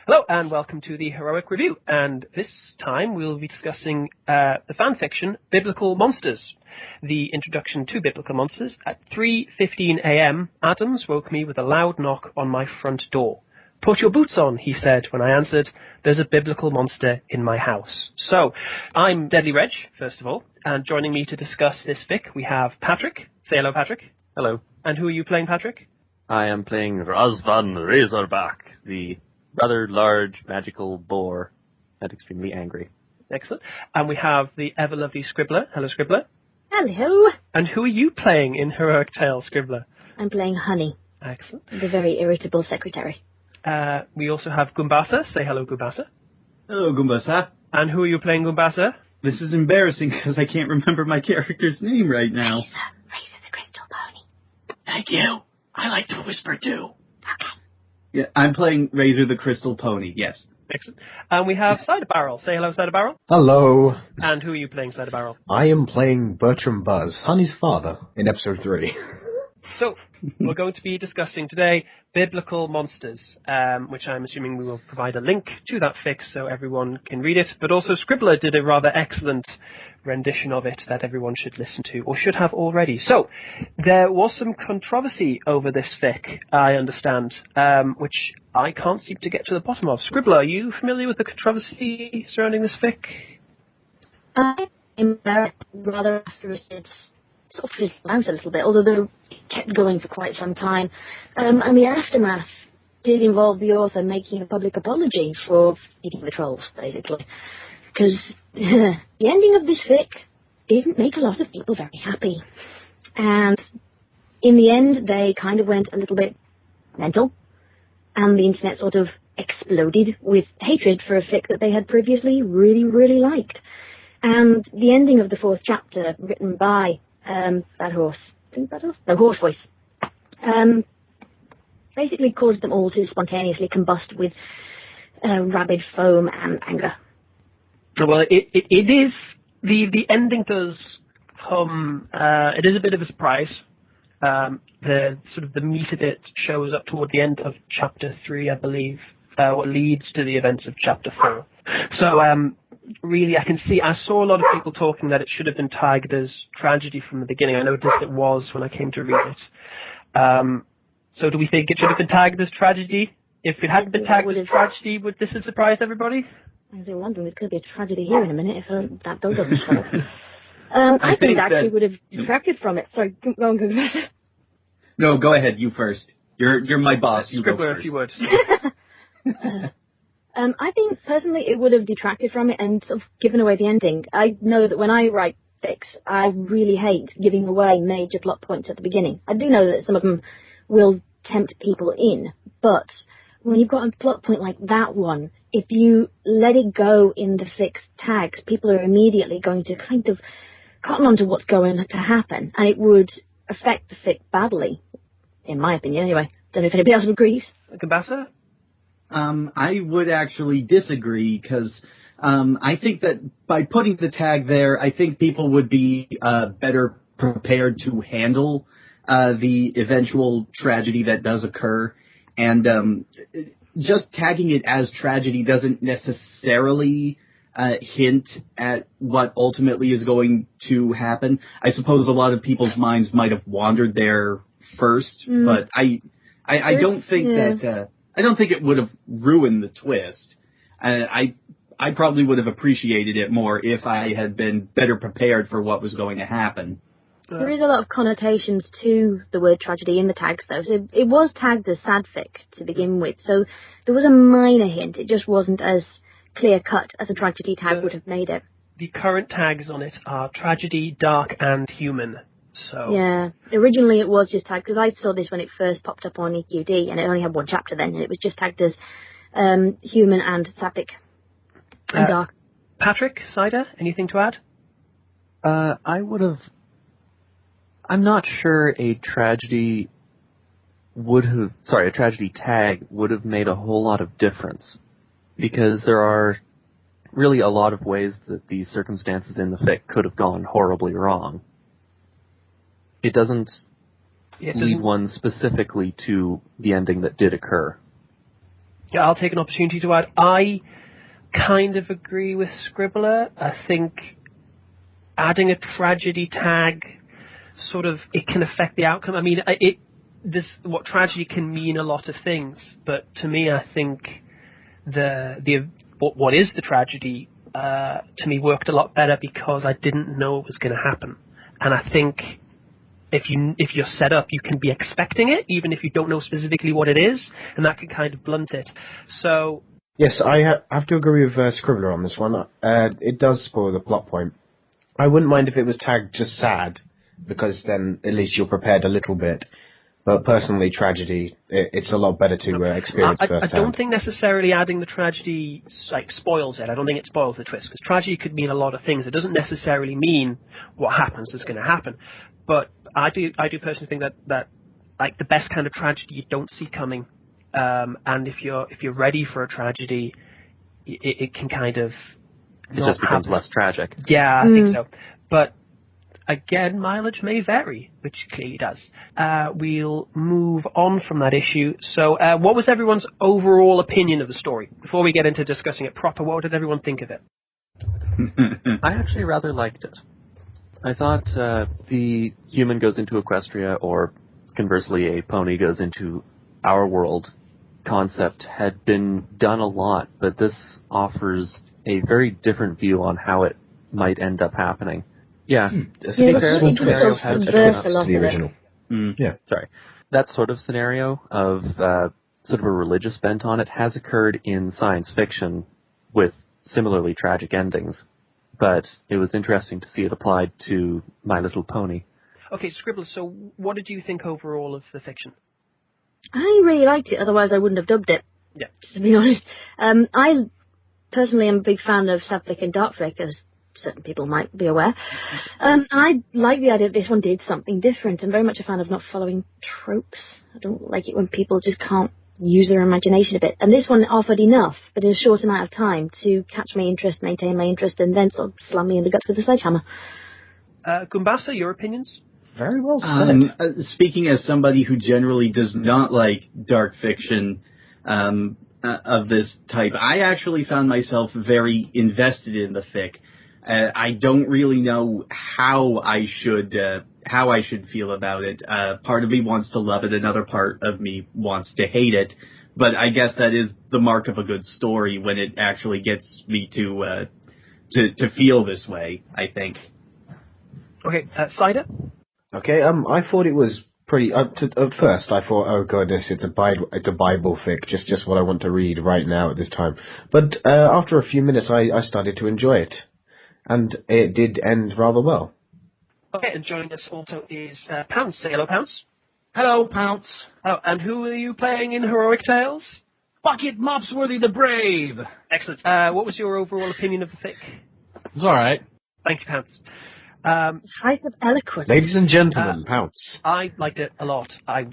Hello and welcome to the Heroic Review, and this time we'll be discussing the fanfiction Biblical Monsters. The introduction to Biblical Monsters. At 3:15 a.m, Adams woke me with a loud knock on my front door. "Put your boots on," he said when I answered. "There's a biblical monster in my house." So, I'm Deadlyreg, first of all, and joining me to discuss this fic we have Patrick. Say hello, Patrick. Hello. And who are you playing, Patrick? I am playing Razvan Razorback, the rather large magical boar and extremely angry. Excellent. And we have the ever-lovely Scribbler. Hello, Scribbler. Hello. And who are you playing in Heroic Tale, Scribbler? I'm playing Honey. Excellent. The very irritable secretary. We also have Goombasa. Say hello, Goombasa. Hello, Goombasa. And who are you playing, Goombasa? This is embarrassing because I can't remember my character's name right now. Razor the Crystal Pony. Thank you. I like to whisper too. Okay. Yeah, I'm playing Razor the Crystal Pony, yes. Excellent. And we have Cider Barrel. Say hello, Cider Barrel. Hello. And who are you playing, Cider Barrel? I am playing Bertram Buzz, Honey's father, in episode 3. So, we're going to be discussing today Biblical Monsters, which I'm assuming we will provide a link to that fic so everyone can read it. But also Scribbler did a rather excellent rendition of it that everyone should listen to, or should have already. So, there was some controversy over this fic, I understand, which I can't seem to get to the bottom of. Scribbler, are you familiar with the controversy surrounding this fic? I'm rather after it's sort of fizzled out a little bit, although it kept going for quite some time. And the aftermath did involve the author making a public apology for feeding the trolls, basically. Because the ending of this fic didn't make a lot of people very happy. And in the end, they kind of went a little bit mental, and the internet sort of exploded with hatred for a fic that they had previously really, really liked. And the ending of the 4th chapter, written by Bad Horse, no, Horse Voice, basically caused them all to spontaneously combust with rabid foam and anger. Well, it is, the ending does come, it is a bit of a surprise. The sort of the meat of it shows up toward the end of chapter 3, I believe, what leads to the events of chapter 4. So, really, I saw a lot of people talking that it should have been tagged as tragedy from the beginning. I noticed it was when I came to read it. So do we think it should have been tagged as tragedy? If it hadn't been tagged as tragedy, would this have surprised everybody? I was wondering, there's going to be a tragedy here in a minute if that does doesn't show. I think it actually would have detracted from it. Sorry, go on. No, go ahead, you first. You're my boss, you go Scribbler, first. if you would. I think, personally, it would have detracted from it and sort of given away the ending. I know that when I write fics, I really hate giving away major plot points at the beginning. I do know that some of them will tempt people in, but when you've got a plot point like that one, if you let it go in the fic's tags, people are immediately going to kind of cotton on to what's going to happen, and it would affect the fic badly, in my opinion, anyway. Don't know if anybody else agrees. Goombasa? I would actually disagree, because I think that by putting the tag there, I think people would be better prepared to handle the eventual tragedy that does occur. And just tagging it as tragedy doesn't necessarily hint at what ultimately is going to happen. I suppose a lot of people's minds might have wandered there first, but I don't think that... I don't think it would have ruined the twist. I probably would have appreciated it more if I had been better prepared for what was going to happen. There is a lot of connotations to the word tragedy in the tags, though. So it was tagged as sadfic to begin with, so there was a minor hint. It just wasn't as clear-cut as a tragedy tag would have made it. The current tags on it are tragedy, dark, and human. So yeah, originally it was just tagged, because I saw this when it first popped up on EQD, and it only had one chapter then, and it was just tagged as human and sapphic and dark. Patrick, Cider, anything to add? I'm not sure a tragedy tag would have made a whole lot of difference, because there are really a lot of ways that the circumstances in the fic could have gone horribly wrong. It doesn't lead one specifically to the ending that did occur. Yeah, I'll take an opportunity to add. I kind of agree with Scribbler. I think adding a tragedy tag sort of, it can affect the outcome. I mean, what tragedy can mean a lot of things, but to me, I think what is the tragedy to me worked a lot better because I didn't know it was going to happen, and I think if you're set up, you can be expecting it, even if you don't know specifically what it is, and that can kind of blunt it. So yes, I have to agree with Scribbler on this one. It does spoil the plot point. I wouldn't mind if it was tagged just sad, because then at least you're prepared a little bit. But personally, tragedy, it's a lot better to experience firsthand. I don't think necessarily adding the tragedy spoils it. I don't think it spoils the twist, because tragedy could mean a lot of things. It doesn't necessarily mean what happens is going to happen. But I do personally think that the best kind of tragedy you don't see coming, and if you're ready for a tragedy, it can kind of it just becomes less tragic. Yeah, I think so. But again, mileage may vary, which clearly does. We'll move on from that issue. So what was everyone's overall opinion of the story? Before we get into discussing it proper, what did everyone think of it? I actually rather liked it. I thought the human goes into Equestria, or conversely a pony goes into our world concept had been done a lot, but this offers a very different view on how it might end up happening. Yeah. To be fair, the scenario has a twist to the original. Yeah. Sorry. That sort of scenario of sort of a religious bent on it has occurred in science fiction with similarly tragic endings, but it was interesting to see it applied to My Little Pony. Okay, Scribbler, so what did you think overall of the fiction? I really liked it, otherwise I wouldn't have dubbed it. Yeah. To be honest. I personally am a big fan of fanfic and darkfic, as certain people might be aware. I like the idea that this one did something different. I'm very much a fan of not following tropes. I don't like it when people just can't use their imagination a bit. And this one offered enough, but in a short amount of time, to catch my interest, maintain my interest, and then sort of slam me in the guts with a sledgehammer. Goombasa, your opinions? Very well said. Speaking as somebody who generally does not like dark fiction of this type, I actually found myself very invested in the fic. I don't really know how I should feel about it. Part of me wants to love it, another part of me wants to hate it. But I guess that is the mark of a good story, when it actually gets me to feel this way, I think. Okay, Cider? Okay, I thought it was pretty. At first, I thought, oh goodness, it's a Bible fic, just what I want to read right now at this time. But after a few minutes, I started to enjoy it, and it did end rather well. Okay, and joining us also is Pounce. Say hello, Pounce. Hello, Pounce. Oh, and who are you playing in Heroic Tales? Bucket Mopsworthy the Brave. Excellent. What was your overall opinion of the fic? It's all right. Thank you, Pounce. Height of eloquence. Ladies and gentlemen, Pounce. I liked it a lot. I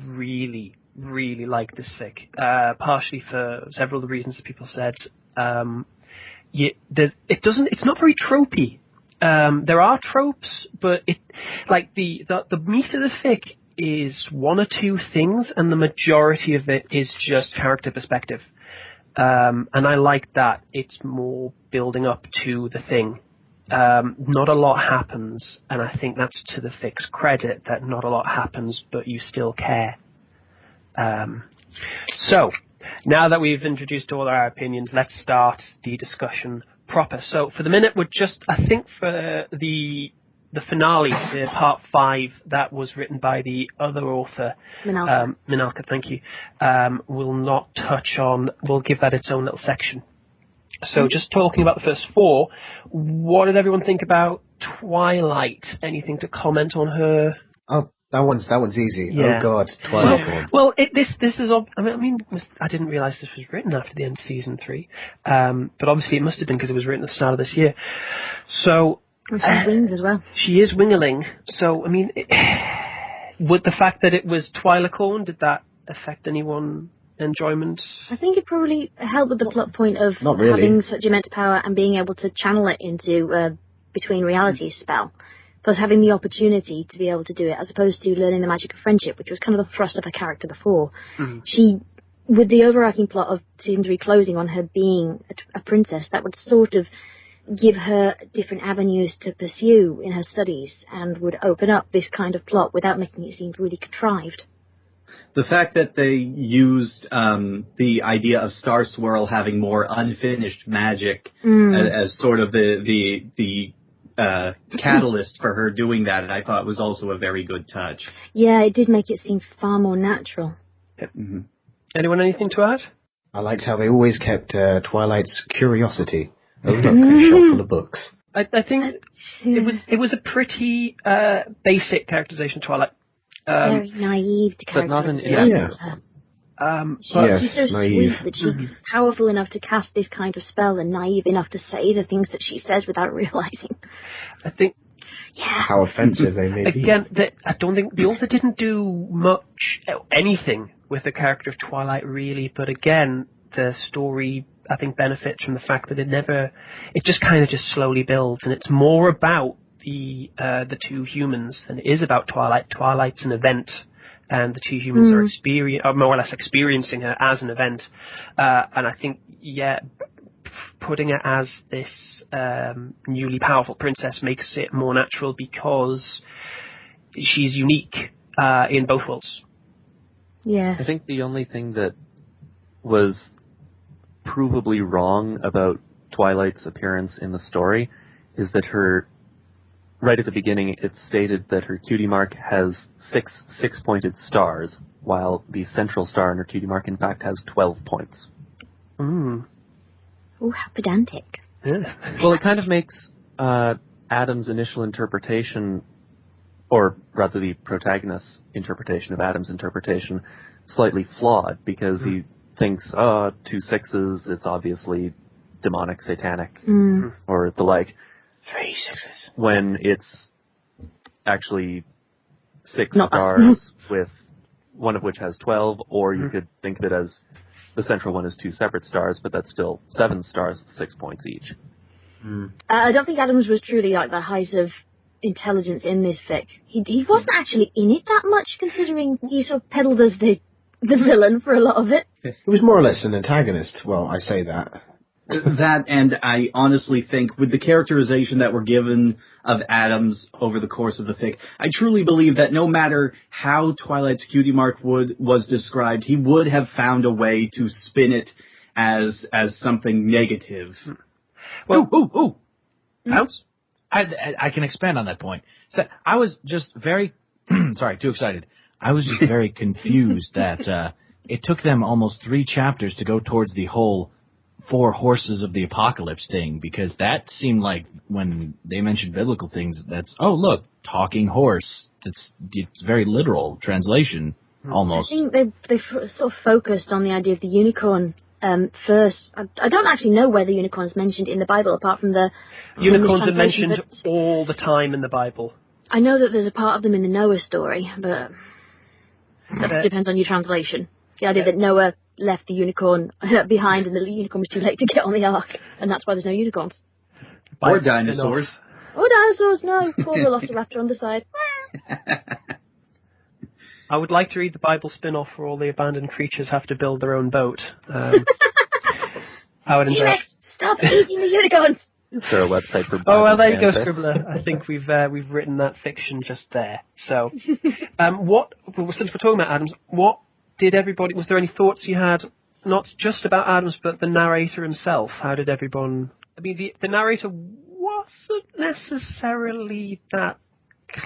really, really liked this fic. Partially for several of the reasons that people said. It's not very tropey. There are tropes, but the meat of the fic is one or two things, and the majority of it is just character perspective. And I like that. It's more building up to the thing. Not a lot happens, and I think that's to the fic's credit that not a lot happens, but you still care. So, now that we've introduced all our opinions, let's start the discussion proper. So, for the minute, we're just, I think for the finale, the part 5, that was written by the other author, Minalkra, thank you, we'll not touch on, we'll give that its own little section. So just talking about the first 4, what did everyone think about Twilight? Anything to comment on her? Oh, that one's easy. Yeah. Oh God, Twilight. Well, this is. I didn't realise this was written after the end of season 3, but obviously it must have been because it was written at the start of this year. So she's winged as well. She is wingerling. So would the fact that it was Twilacorn, did that affect anyone? Enjoyment? I think it probably helped with the plot point of really. having such immense power and being able to channel it into between realities spell. plus having the opportunity to be able to do it, as opposed to learning the magic of friendship, which was kind of the thrust of her character before. Mm. She, with the overarching plot of season 3 closing on her being a princess, that would sort of give her different avenues to pursue in her studies and would open up this kind of plot without making it seem really contrived. The fact that they used the idea of Star Swirl having more unfinished magic as sort of the catalyst for her doing that, I thought was also a very good touch. Yeah, it did make it seem far more natural. Yep. Mm-hmm. Anyone anything to add? I liked how they always kept Twilight's curiosity. Oh, look, a shelf full of books. I think it was a pretty basic characterization of Twilight. Very naive to but not an characterization. She's so naive. sweet that she's powerful enough to cast this kind of spell and naive enough to say the things that she says without realizing. I think... Yeah. How offensive they may be. Again, I don't think the author didn't do anything with the character of Twilight, really, but again, the story, I think, benefits from the fact that it just kind of just slowly builds, and it's more about the two humans than it is about Twilight. Twilight's an event, and the two humans are more or less experiencing her as an event. And I think, putting her as this newly powerful princess makes it more natural because she's unique in both worlds. Yeah. I think the only thing that was provably wrong about Twilight's appearance in the story is that right at the beginning, it stated that her cutie mark has 6 pointed stars, while the central star in her cutie mark, in fact, has 12 points. Mm. Oh, how pedantic. Yeah. Well, it kind of makes Adam's initial interpretation, or rather the protagonist's interpretation of Adam's interpretation, slightly flawed, because he thinks, 2 6s, it's obviously demonic, satanic, or the like. 3 6s. When it's actually 6 stars, with one of which has 12, or you could think of it as the central one is 2 separate stars, but that's still 7 stars with 6 points each. I don't think Adams was truly like the height of intelligence in this fic. He wasn't actually in it that much, considering he sort of peddled as the villain for a lot of it. He was more or less an antagonist. Well, I say that. That, and I honestly think with the characterization that we're given of Adams over the course of the fic, I truly believe that no matter how Twilight's cutie mark was described, he would have found a way to spin it as something negative. Well, Pounce? I can expand on that point. So I was just very, sorry, too excited. I was just very confused that it took them almost 3 chapters to go towards the whole 4 horses of the apocalypse thing, because that seemed like when they mentioned biblical things, that's, oh, look, talking horse. It's very literal translation, almost. I think they sort of focused on the idea of the unicorn first. I don't actually know where the unicorn's mentioned in the Bible, apart from the... Unicorns are mentioned all the time in the Bible. I know that there's a part of them in the Noah story, but that depends on your translation. The idea that Noah left the unicorn behind and the unicorn was too late to get on the ark, and that's why there's no unicorns. Or dinosaurs. Or dinosaurs, no. Poor Velociraptor on the side. I would like to read the Bible spin-off where all the abandoned creatures have to build their own boat. I would enjoy it. Stop eating the unicorns! Is there a website for Bible Oh, well, there you go, fanfics? Scribbler. I think we've written that fiction just there. So, since we're talking about Adams, was there any thoughts you had, not just about Adams, but the narrator himself? How did everyone... I mean, the narrator wasn't necessarily that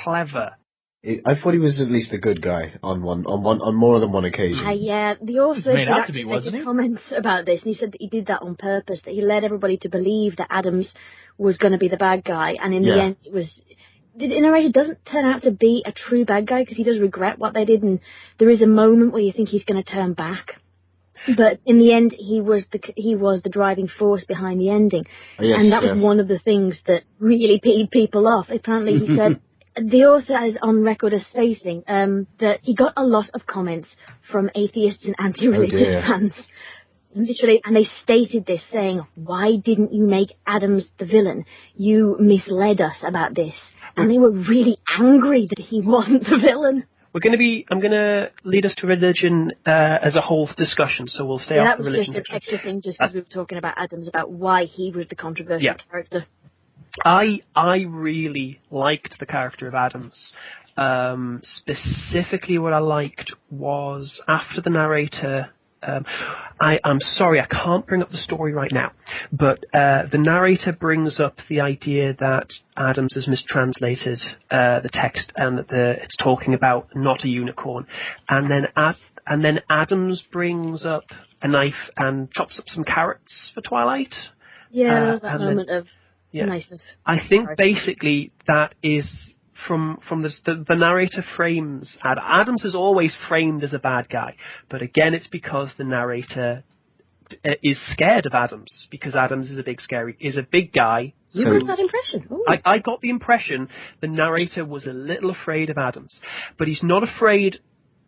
clever. I thought he was at least a good guy on more than one occasion. Yeah, the author made did out to actually be, make wasn't a he? comment about this, and he said that he did that on purpose, that he led everybody to believe that Adams was going to be the bad guy, and in the end it was... The narrator doesn't turn out to be a true bad guy, because he does regret what they did, and there is a moment where you think he's going to turn back. But in the end, he was the driving force behind the ending. And that was one of the things that really peed people off. Apparently, he said, the author is on record as stating that he got a lot of comments from atheists and anti-religious fans. Literally, and they stated this, saying, why didn't you make Adams the villain? You misled us about this. and they were really angry that he wasn't the villain. I'm gonna lead us to religion as a whole discussion, so we'll stay off the religion. That was just an extra thing, just because we were talking about Adams, about why he was the controversial character. I really liked the character of Adams. Specifically, what I liked was after the narrator. I'm sorry, I can't bring up the story right now, but the narrator brings up the idea that Adams has mistranslated the text and that it's talking about not a unicorn, and then Adams brings up a knife and chops up some carrots for Twilight. Yeah, that moment of niceness. I think basically that is from the narrator frames Adams is always framed as a bad guy, but again it's because the narrator is scared of Adams, because Adams is a big guy. You got that impression? I got the impression the narrator was a little afraid of Adams, but he's not afraid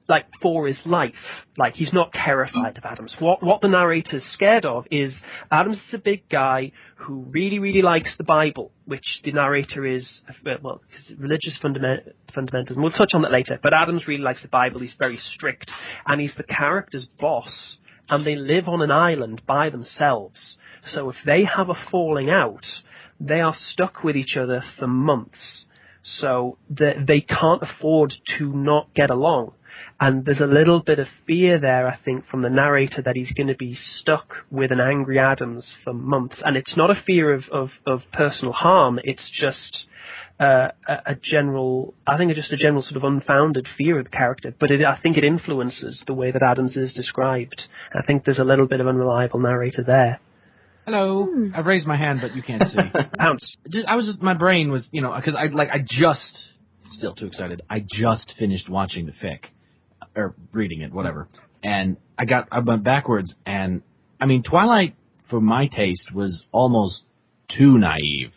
like for his life. Like, he's not terrified of Adams. What the narrator's scared of is Adams is a big guy who really, really likes the Bible, which the narrator is, well, religious fundamentalism. We'll touch on that later. But Adams really likes the Bible. He's very strict, and he's the character's boss, and they live on an island by themselves. So if they have a falling out, they are stuck with each other for months. So they can't afford to not get along. And there's a little bit of fear there, I think, from the narrator that he's going to be stuck with an angry Adams for months. And it's not a fear of personal harm. It's just a general sort of unfounded fear of the character. But I think it influences the way that Adams is described. I think there's a little bit of unreliable narrator there. Hello. I've raised my hand, but you can't see. Pounce. My brain was, because still too excited. I just finished watching the fic. Or reading it, whatever. And I went backwards, and I mean, Twilight, for my taste, was almost too naive.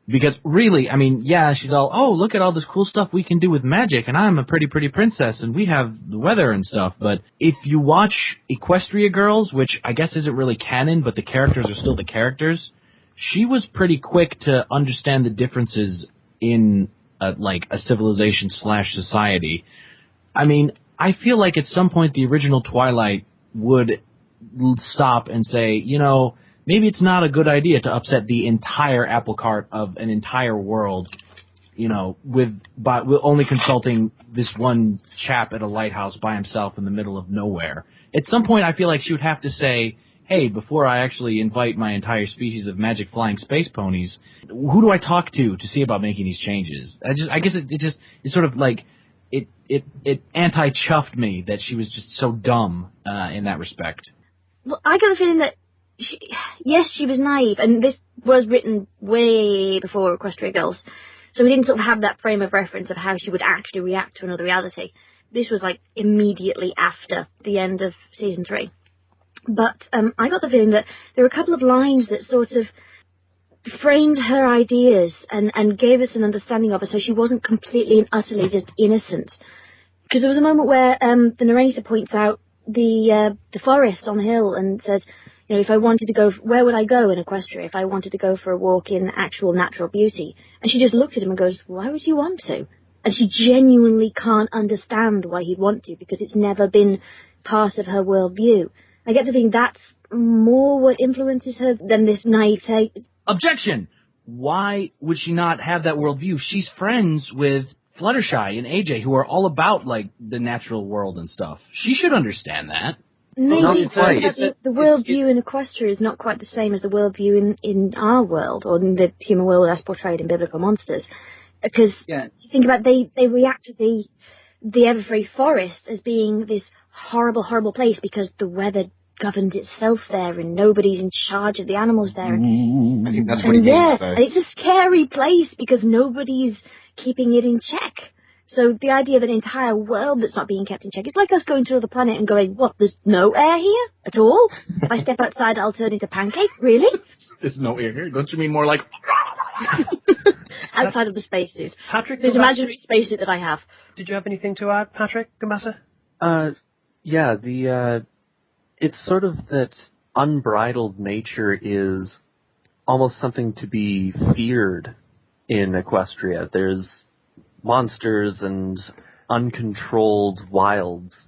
Because really, I mean, yeah, she's all, oh, look at all this cool stuff we can do with magic, and I'm a pretty princess, and we have the weather and stuff. But if you watch Equestria Girls, which I guess isn't really canon, but the characters are still the characters, she was pretty quick to understand the differences in a civilization / society. I mean, I feel like at some point the original Twilight would stop and say, maybe it's not a good idea to upset the entire apple cart of an entire world, with only consulting this one chap at a lighthouse by himself in the middle of nowhere. At some point I feel like she would have to say, hey, before I actually invite my entire species of magic flying space ponies, who do I talk to see about making these changes? I guess it's sort of like, it anti-chuffed me that she was just so dumb in that respect. Well, I got the feeling that she was naive, and this was written way before Equestria Girls, so we didn't sort of have that frame of reference of how she would actually react to another reality. This was immediately after the end of season 3. But I got the feeling that there were a couple of lines that sort of framed her ideas and gave us an understanding of her, so she wasn't completely and utterly just innocent. Because there was a moment where the narrator points out the forest on the hill and says, if I wanted to go, where would I go in Equestria if I wanted to go for a walk in actual natural beauty? And she just looked at him and goes, why would you want to? And she genuinely can't understand why he'd want to, because it's never been part of her worldview. I get the feeling that's more what influences her than this naivete. Objection! Why would she not have that worldview? She's friends with Fluttershy and AJ, who are all about, the natural world and stuff. She should understand that. Maybe, but the worldview in Equestria is not quite the same as the worldview in our world, or in the human world as portrayed in Biblical Monsters. Because you think about they react to the Everfree Forest as being this horrible, horrible place because the weather governs itself there and nobody's in charge of the animals there. I think that's what it means, though. It's a scary place because nobody's keeping it in check. So the idea of an entire world that's not being kept in check, it's like us going to another planet and going, what, there's no air here at all? If I step outside, I'll turn into pancake? Really? There's no air here? Don't you mean more like... Outside of the spacesuit. Patrick, this imaginary spacesuit that I have. Did you have anything to add, Patrick Goombasa? It's sort of that unbridled nature is almost something to be feared in Equestria. There's monsters and uncontrolled wilds.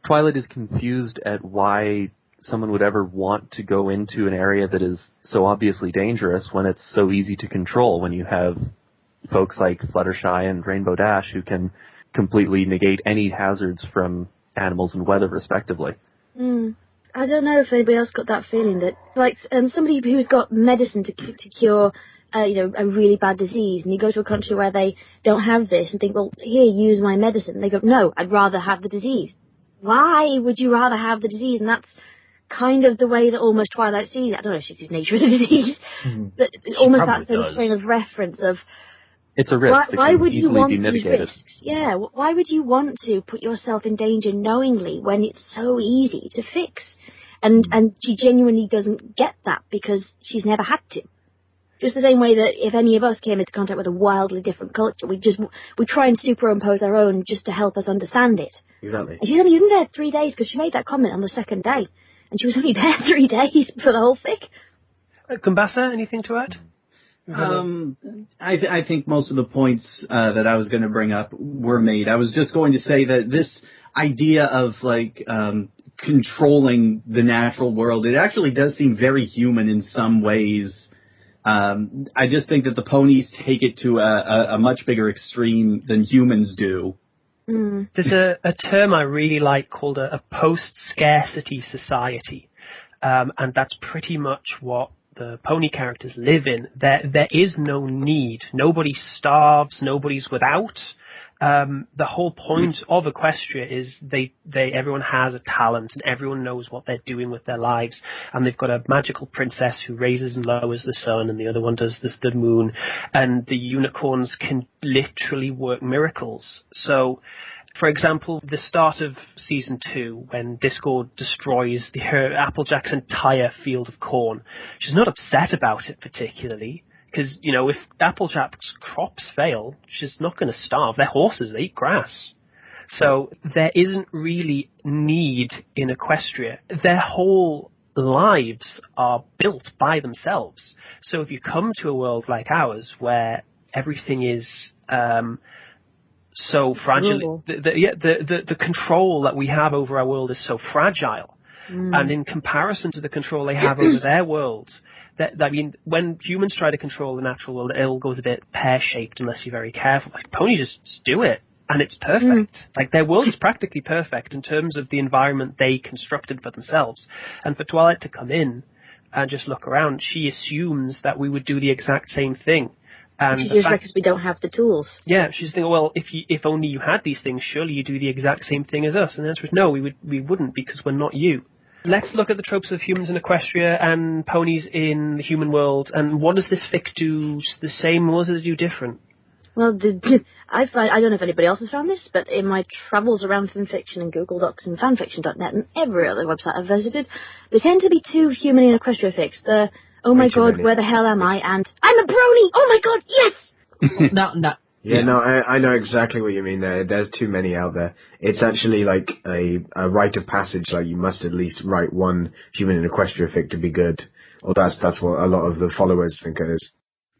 Twilight is confused at why someone would ever want to go into an area that is so obviously dangerous when it's so easy to control, when you have folks like Fluttershy and Rainbow Dash who can completely negate any hazards from animals and weather, respectively. I don't know if anybody else got that feeling that, like, somebody who's got medicine to cure, a really bad disease, and you go to a country where they don't have this and think, well, here, use my medicine. And they go, no, I'd rather have the disease. Why would you rather have the disease? And that's kind of the way that almost Twilight sees it. I don't know if she sees nature as a disease, but almost that sort of frame of reference of, it's a risk that why can would you easily want be these mitigated. risks? Yeah, why would you want to put yourself in danger knowingly when it's so easy to fix? And she genuinely doesn't get that because she's never had to. Just the same way that if any of us came into contact with a wildly different culture, we try and superimpose our own just to help us understand it. Exactly. And she's only been there 3 days because she made that comment on the second day. And she was only there 3 days for the whole fic. Goombasa, anything to add? I think most of the points that I was going to bring up were made. I was just going to say that this idea of controlling the natural world, it actually does seem very human in some ways. I just think that the ponies take it to a much bigger extreme than humans do. There's a term I really like called a post-scarcity society, and that's pretty much what the pony characters live in. There is no need. Nobody starves. Nobody's without. The whole point of Equestria is everyone has a talent and everyone knows what they're doing with their lives. And they've got a magical princess who raises and lowers the sun, and the other one does the moon. And the unicorns can literally work miracles. So, for example, the start of season 2, when Discord destroys her Applejack's entire field of corn, she's not upset about it particularly. Because, if Applejack's crops fail, she's not going to starve. They're horses, they eat grass. So there isn't really need in Equestria. Their whole lives are built by themselves. So if you come to a world like ours, where everything is so fragile, the control that we have over our world is so fragile. And in comparison to the control they have over their world, when humans try to control the natural world, it all goes a bit pear-shaped unless you're very careful. Like, ponies just do it, and it's perfect. Like, their world is practically perfect in terms of the environment they constructed for themselves. And for Twilight to come in and just look around, she assumes that we would do the exact same thing. And she's just because we don't have the tools. Yeah, she's thinking, well, if only you had these things, surely you'd do the exact same thing as us. And the answer is no, we wouldn't, because we're not you. Let's look at the tropes of humans in Equestria and ponies in the human world, and what does this fic do the same, or does it do different? Well, I don't know if anybody else has found this, but in my travels around fanfiction and Google Docs and fanfiction.net and every other website I've visited, there tend to be 2 human in Equestria fics. The, oh my god, where the hell am I? And, I'm a brony! Oh my god, yes! No. Yeah, no, I know exactly what you mean there. There's too many out there. It's actually like a rite of passage, like you must at least write one human in Equestria fic to be good. Or that's what a lot of the followers think it is.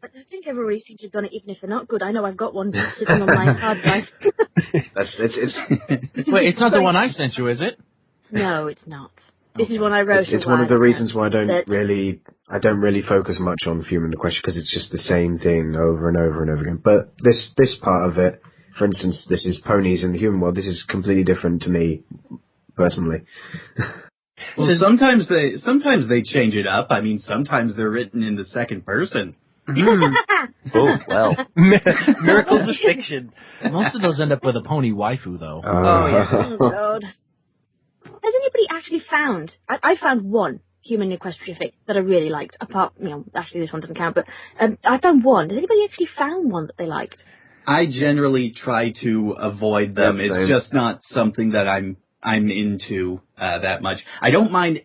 I think everybody seems to have done it, even if they're not good. I know I've got one sitting on my hard drive. It's Wait, it's not the one I sent you, is it? No, it's not. This is one I wrote. It's one of the reasons why I don't really focus much on human Equestria, because it's just the same thing over and over and over again. But this part of it, for instance, this is ponies in the human world. This is completely different to me personally. Well, sometimes they change it up. I mean, sometimes they're written in the second person. Oh, well. Miracles of fiction. Most of those end up with a pony waifu, though. Oh, yeah. Oh, God. Has anybody actually found... I found one human Equestria fic that I really liked. Apart, actually this one doesn't count, but I found one. Has anybody actually found one that they liked? I generally try to avoid them. Yep, it's just not something that I'm into that much. I don't mind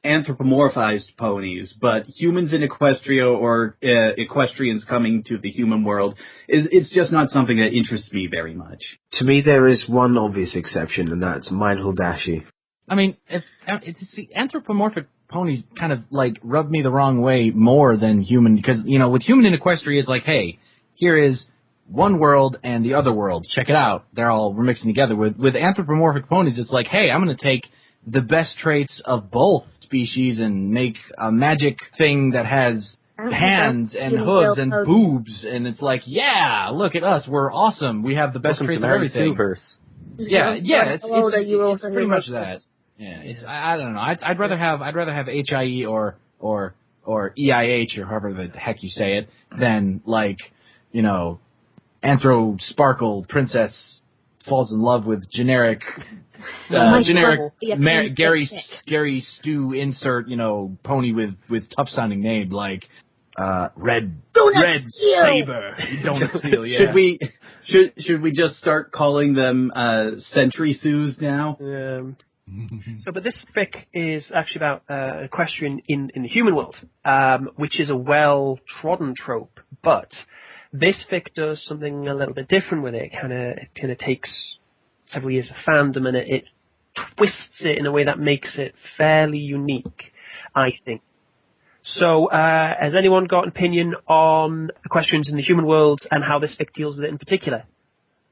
anthropomorphized ponies, but humans in Equestria or equestrians coming to the human world, it's just not something that interests me very much. To me, there is one obvious exception, and that's My Little Dashie. I mean, it's anthropomorphic ponies kind of like rub me the wrong way more than human, because with human in Equestria, it's like, hey, here is one world and the other world. Check it out. They're all remixing together. With anthropomorphic ponies, it's like, hey, I'm going to take the best traits of both species and make a magic thing that has hands and hooves and boobs. And it's like, yeah, look at us. We're awesome. We have the best traits of everything. Yeah, it's pretty much that. Yeah, I don't know. I'd rather have HIE or EIH or however the heck you say it than like, Anthro Sparkle Princess falls in love with generic Gary Stu insert pony with tough sounding name like Red Saber Donut Steel. Yeah. Should we just start calling them Sentry Sues now? But this fic is actually about equestrian in the human world, which is a well-trodden trope. But this fic does something a little bit different with it. It kind of takes several years of fandom and it twists it in a way that makes it fairly unique, I think. So, has anyone got an opinion on equestrians in the human world and how this fic deals with it in particular?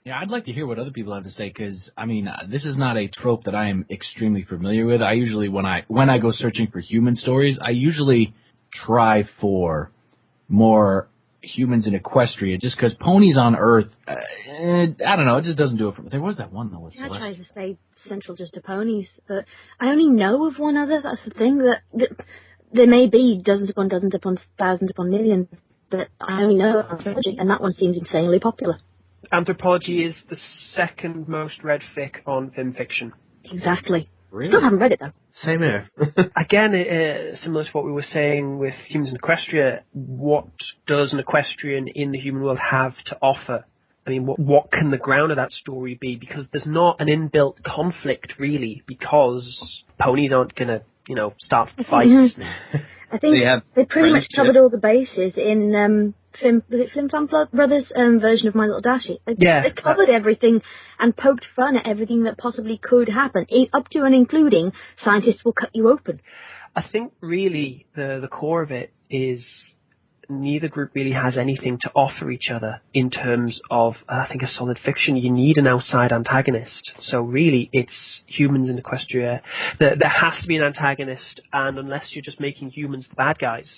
Yeah, I'd like to hear what other people have to say because, this is not a trope that I am extremely familiar with. I usually, when I go searching for human stories, I usually try for more humans in Equestria just because ponies on Earth, I don't know, it just doesn't do it for me. There was that one, though, with Celeste. I try to stay central just to ponies, but I only know of one other. That's the thing, that there may be dozens upon thousands upon millions, but I only know of Anthropology, and that one seems insanely popular. Anthropology is the second most read fic on fanfiction. Exactly. Really? Still haven't read it, though. Same here. Again, similar to what we were saying with humans in Equestria, what does an equestrian in the human world have to offer? What can the ground of that story be? Because there's not an inbuilt conflict, really, because ponies aren't going to, start fights. I think they pretty much covered all the bases in Flim Flam Brothers' version of My Little Dashie. They covered everything and poked fun at everything that possibly could happen, up to and including scientists will cut you open. I think really the core of it is neither group really has anything to offer each other in terms of, I think, a solid fiction. You need an outside antagonist. So really, it's humans in Equestria. There has to be an antagonist, and unless you're just making humans the bad guys,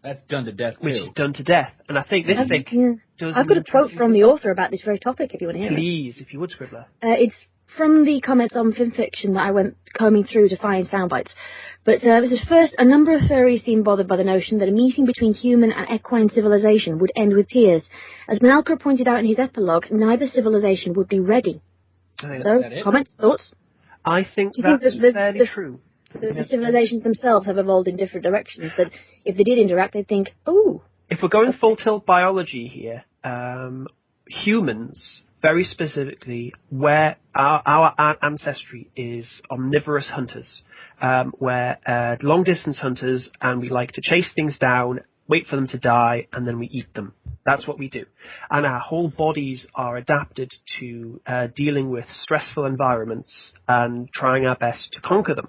that's done to death, too. Which is done to death. And I think this fic does... I've got a quote from the author about this very topic, if you want to hear it. Please, if you would, Scribbler. It's from the comments on fanfiction that I went combing through to find soundbites. But it says, first, a number of furries seemed bothered by the notion that a meeting between human and equine civilization would end with tears. As Minalkra pointed out in his epilogue, neither civilization would be ready. So, comments, thoughts? I think that's fairly true. The civilizations themselves have evolved in different directions, that if they did interact, they'd think, oh... If we're going full tilt biology here, humans, very specifically, where our ancestry is omnivorous hunters, we're long-distance hunters, and we like to chase things down, wait for them to die, and then we eat them. That's what we do. And our whole bodies are adapted to dealing with stressful environments and trying our best to conquer them.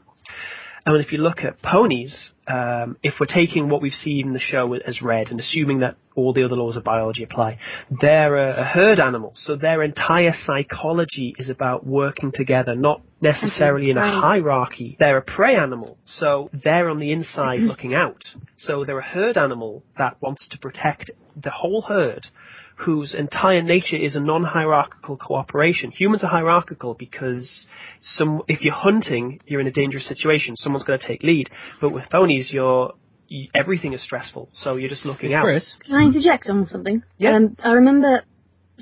And if you look at ponies, if we're taking what we've seen in the show as read and assuming that all the other laws of biology apply, they're a herd animal. So their entire psychology is about working together, not necessarily in a hierarchy. They're a prey animal. So they're on the inside looking out. So they're a herd animal that wants to protect the whole herd, whose entire nature is a non-hierarchical cooperation. Humans are hierarchical because if you're hunting, you're in a dangerous situation. Someone's going to take lead. But with ponies, everything is stressful, so you're just looking out. Chris? Can I interject on something? Yeah. I remember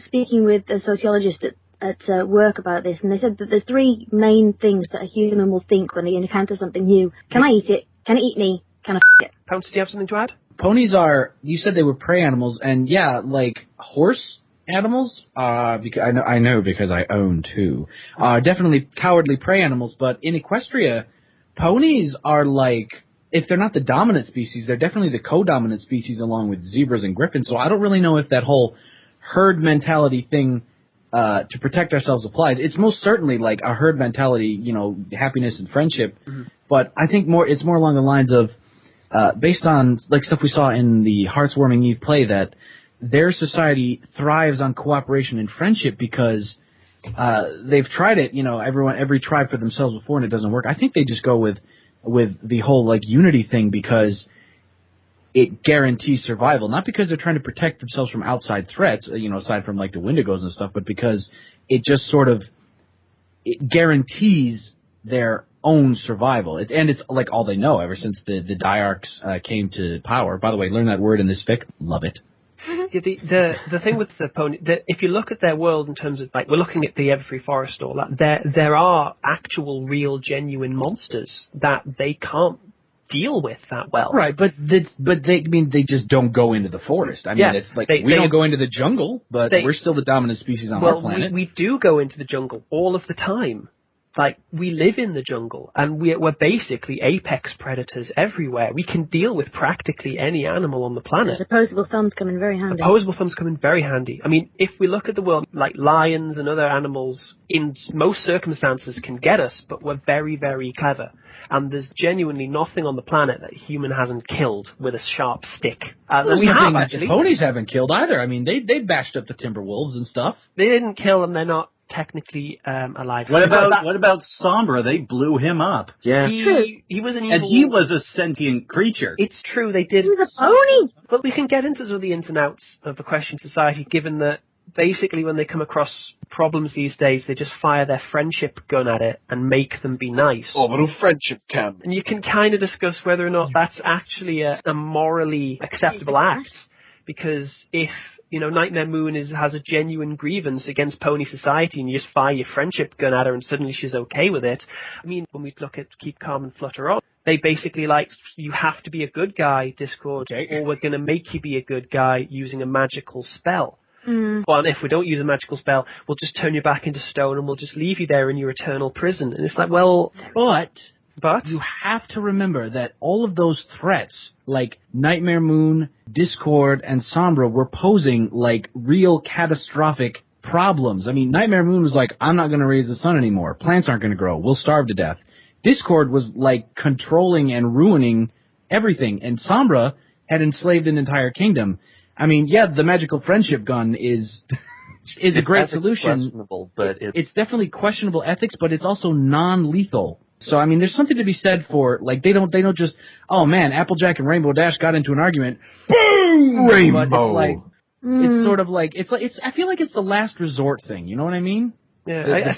speaking with a sociologist at work about this, and they said that there's three main things that a human will think when they encounter something new. Can I eat it? Can it eat me? Can I f*** it? Pounce, do you have something to add? Ponies are, you said they were prey animals, and yeah, like horse animals, because I know because I own two, are definitely cowardly prey animals, but in Equestria, ponies are like, if they're not the dominant species, they're definitely the co-dominant species along with zebras and griffins, so I don't really know if that whole herd mentality thing to protect ourselves applies. It's most certainly like a herd mentality, happiness and friendship, but I think it's more along the lines of, based on like stuff we saw in the Heartswarming Eve play, that their society thrives on cooperation and friendship because they've tried it, every tribe for themselves before and it doesn't work. I think they just go with the whole like unity thing because it guarantees survival, not because they're trying to protect themselves from outside threats, aside from like the Wendigos and stuff, but because it just sort of it guarantees their own survival. And it's like all they know ever since the Diarchs came to power. By the way, learn that word in this fic. Love it. Yeah, the thing with the pony, if you look at their world in terms of like we're looking at the Everfree Forest, all that, there are actual, real, genuine monsters that they can't deal with that well. Right, but they just don't go into the forest. I mean, it's like we don't go into the jungle, but we're still the dominant species on our planet. We do go into the jungle all of the time. Like, we live in the jungle, and we're basically apex predators everywhere. We can deal with practically any animal on the planet. Those opposable thumbs come in very handy. Opposable thumbs come in very handy. I mean, if we look at the world, like lions and other animals, in most circumstances can get us, but we're very, very clever. And there's genuinely nothing on the planet that a human hasn't killed with a sharp stick. And we have, actually. The ponies haven't killed either. I mean, they bashed up the timber wolves and stuff. They didn't kill them. They're not technically alive. What about Sombra? They blew him up. Yeah. He was an evil... And he was a sentient creature. It's true, they did. He was a pony! But we can get into the ins and outs of the Question Society, given that basically when they come across problems these days, they just fire their friendship gun at it and make them be nice. Orbital friendship camp. And you can kind of discuss whether or not that's actually a morally acceptable act. Because if, Nightmare Moon has a genuine grievance against Pony Society and you just fire your friendship gun at her and suddenly she's okay with it. I mean, when we look at Keep Calm and Flutter On, they basically you have to be a good guy, Discord, or we're going to make you be a good guy using a magical spell. Well, and if we don't use a magical spell, we'll just turn you back into stone and we'll just leave you there in your eternal prison. And it's like, well... But you have to remember that all of those threats, like Nightmare Moon, Discord, and Sombra, were posing like real catastrophic problems. I mean, Nightmare Moon was like, I'm not going to raise the sun anymore. Plants aren't going to grow. We'll starve to death. Discord was like controlling and ruining everything. And Sombra had enslaved an entire kingdom. I mean, yeah, the magical friendship gun is a great solution. Questionable, but it's definitely questionable ethics, but it's also non-lethal. So, I mean, there's something to be said for, like, they don't just, oh man, Applejack and Rainbow Dash got into an argument. Boom! Rainbow! But it's like, it's sort of like, I feel like it's the last resort thing, you know what I mean? Yeah,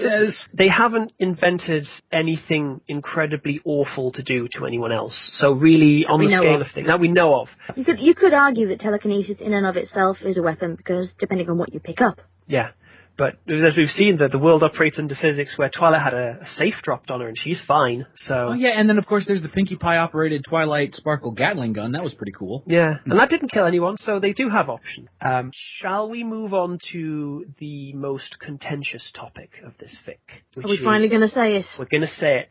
they haven't invented anything incredibly awful to do to anyone else. So really, on the scale of things, that we know of. You could argue that telekinesis in and of itself is a weapon, because depending on what you pick up. Yeah. But as we've seen, the world operates under physics where Twilight had a safe dropped on her and she's fine, so... Oh, yeah, and then, of course, there's the Pinkie Pie-operated Twilight Sparkle Gatling gun. That was pretty cool. Yeah, and that didn't kill anyone, so they do have options. Shall we move on to the most contentious topic of this fic? Are we finally going to say it? We're going to say it.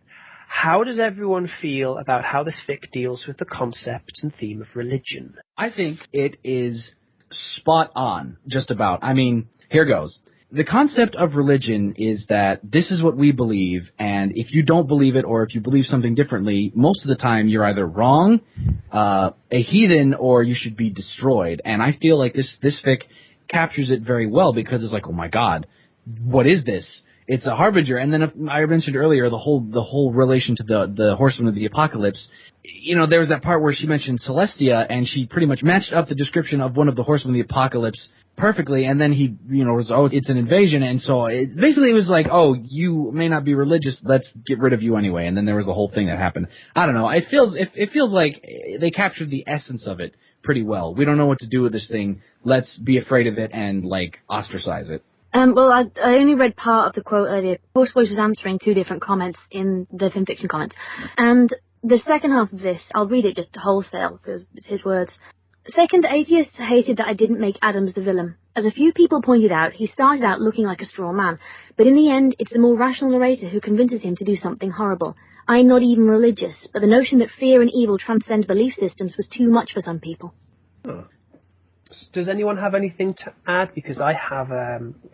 How does everyone feel about how this fic deals with the concept and theme of religion? I think it is spot on, just about. I mean, here goes. The concept of religion is that this is what we believe, and if you don't believe it or if you believe something differently, most of the time you're either wrong, a heathen, or you should be destroyed. And I feel like this fic captures it very well because it's like, oh my god, what is this? It's a harbinger. And then I mentioned earlier the whole relation to the Horseman of the Apocalypse. There was that part where she mentioned Celestia, and she pretty much matched up the description of one of the Horsemen of the Apocalypse perfectly, and then he, was, oh, it's an invasion, and so it was like, oh, you may not be religious, let's get rid of you anyway, and then there was a whole thing that happened. I don't know, it feels like they captured the essence of it pretty well. We don't know what to do with this thing, let's be afraid of it and, ostracize it. Well, I only read part of the quote earlier. Horse Voice was answering two different comments in the fanfiction comments, and the second half of this, I'll read it just wholesale, because it's his words. Second, atheists hated that I didn't make Adams the villain. As a few people pointed out, he started out looking like a straw man, but in the end, it's the more rational narrator who convinces him to do something horrible. I'm not even religious, but the notion that fear and evil transcend belief systems was too much for some people. Huh. Does anyone have anything to add? Because I have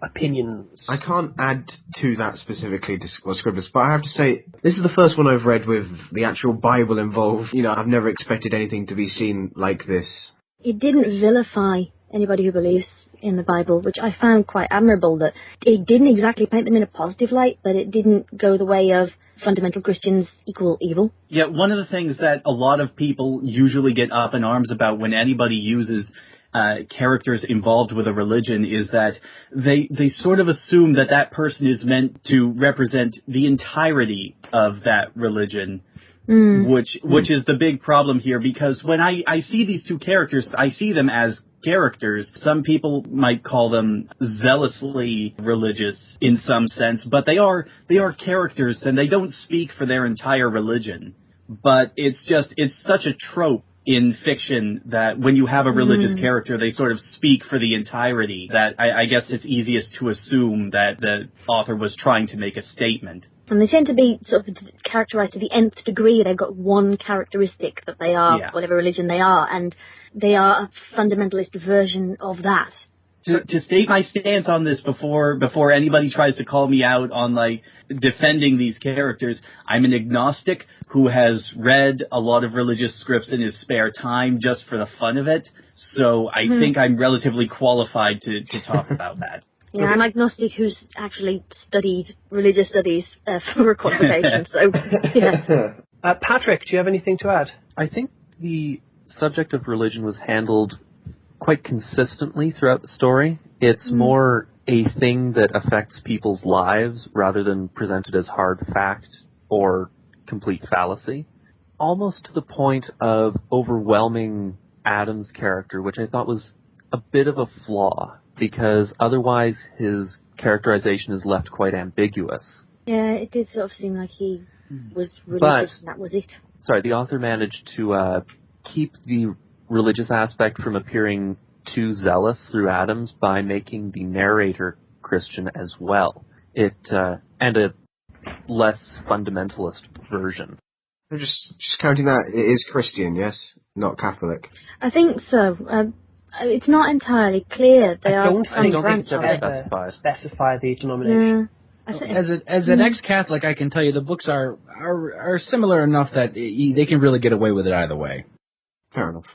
opinions. I can't add to that specifically to Scribblers, but I have to say, this is the first one I've read with the actual Bible involved. I've never expected anything to be seen like this. It didn't vilify anybody who believes in the Bible, which I found quite admirable, that it didn't exactly paint them in a positive light, but it didn't go the way of fundamental Christians equal evil. Yeah, one of the things that a lot of people usually get up in arms about when anybody uses characters involved with a religion is that they sort of assume that that person is meant to represent the entirety of that religion. Which is the big problem here, because when I see these two characters, I see them as characters. Some people might call them zealously religious in some sense, but they are characters, and they don't speak for their entire religion. But it's such a trope in fiction that when you have a religious character, they sort of speak for the entirety, that I guess it's easiest to assume that the author was trying to make a statement. And they tend to be sort of characterized to the nth degree. They've got one characteristic that they are, whatever religion they are, and they are a fundamentalist version of that. To state my stance on this before anybody tries to call me out on, like, defending these characters, I'm an agnostic who has read a lot of religious scripts in his spare time just for the fun of it, so I think I'm relatively qualified to talk about that. Yeah, I'm agnostic who's actually studied religious studies for a qualification, so, yeah. Patrick, do you have anything to add? I think the subject of religion was handled quite consistently throughout the story. It's more a thing that affects people's lives rather than presented as hard fact or complete fallacy. Almost to the point of overwhelming Adam's character, which I thought was a bit of a flaw, because otherwise his characterization is left quite ambiguous. Yeah, it did sort of seem like he was religious and that was it. Sorry, the author managed to keep the religious aspect from appearing too zealous through Adams by making the narrator Christian as well. And a less fundamentalist version. Just counting that, it is Christian, yes? Not Catholic. I think so. It's not entirely clear. I don't think it's ever specify the denomination. Yeah. As an ex-Catholic, I can tell you the books are similar enough that they can really get away with it either way. Fair enough.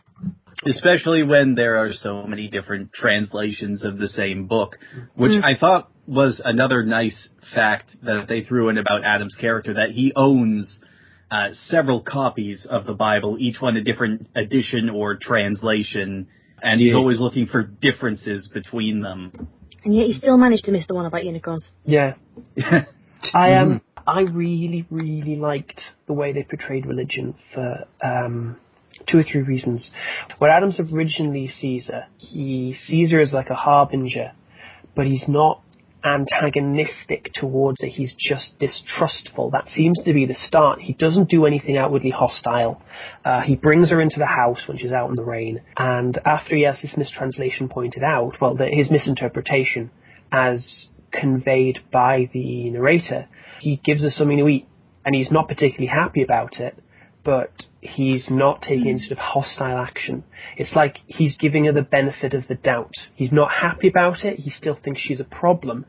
Especially when there are so many different translations of the same book, which I thought was another nice fact that they threw in about Adam's character, that he owns several copies of the Bible, each one a different edition or translation, and he's always looking for differences between them. And yet he still managed to miss the one about unicorns. Yeah. I really, really liked the way they portrayed religion for 2 or 3 reasons. When Adams originally sees her, he sees her as like a harbinger, but he's not antagonistic towards her, he's just distrustful. That seems to be the start. He doesn't do anything outwardly hostile. He brings her into the house when she's out in the rain, and after he has this mistranslation pointed out, his misinterpretation as conveyed by the narrator, he gives her something to eat, and he's not particularly happy about it, but he's not taking sort of hostile action. It's like he's giving her the benefit of the doubt. He's not happy about it. He still thinks she's a problem,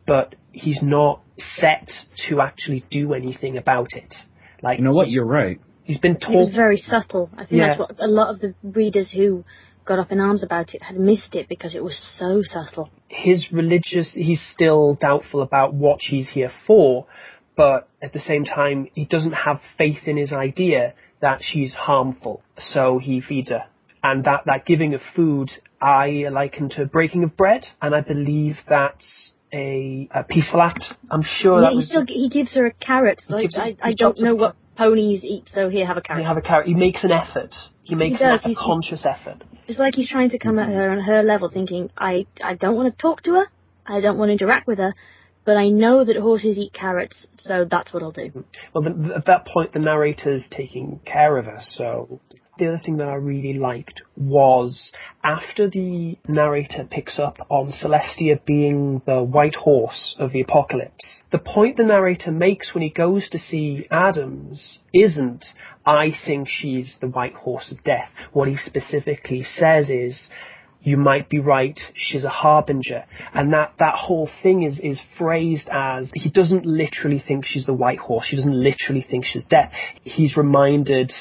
but he's not set to actually do anything about it. Like, you know what? You're right. He's been told. It was very subtle. I think that's what a lot of the readers who got up in arms about it had missed it, because it was so subtle. He's still doubtful about what she's here for, but at the same time, he doesn't have faith in his idea that she's harmful, so he feeds her. And that giving of food, I liken to breaking of bread, and I believe that's a peaceful act. I'm sure he gives her a carrot. I don't know what ponies eat, so here, have a carrot. Have a carrot. He makes an effort. He makes a conscious effort. It's like he's trying to come at her on her level, thinking, I don't want to talk to her, I don't want to interact with her, but I know that horses eat carrots, so that's what I'll do. Well, at that point, the narrator's taking care of her, so... The other thing that I really liked was, after the narrator picks up on Celestia being the white horse of the apocalypse, the point the narrator makes when he goes to see Adams isn't, I think she's the white horse of death. What he specifically says is, you might be right, she's a harbinger. And that whole thing is phrased as, he doesn't literally think she's the white horse, he doesn't literally think she's death. He's reminded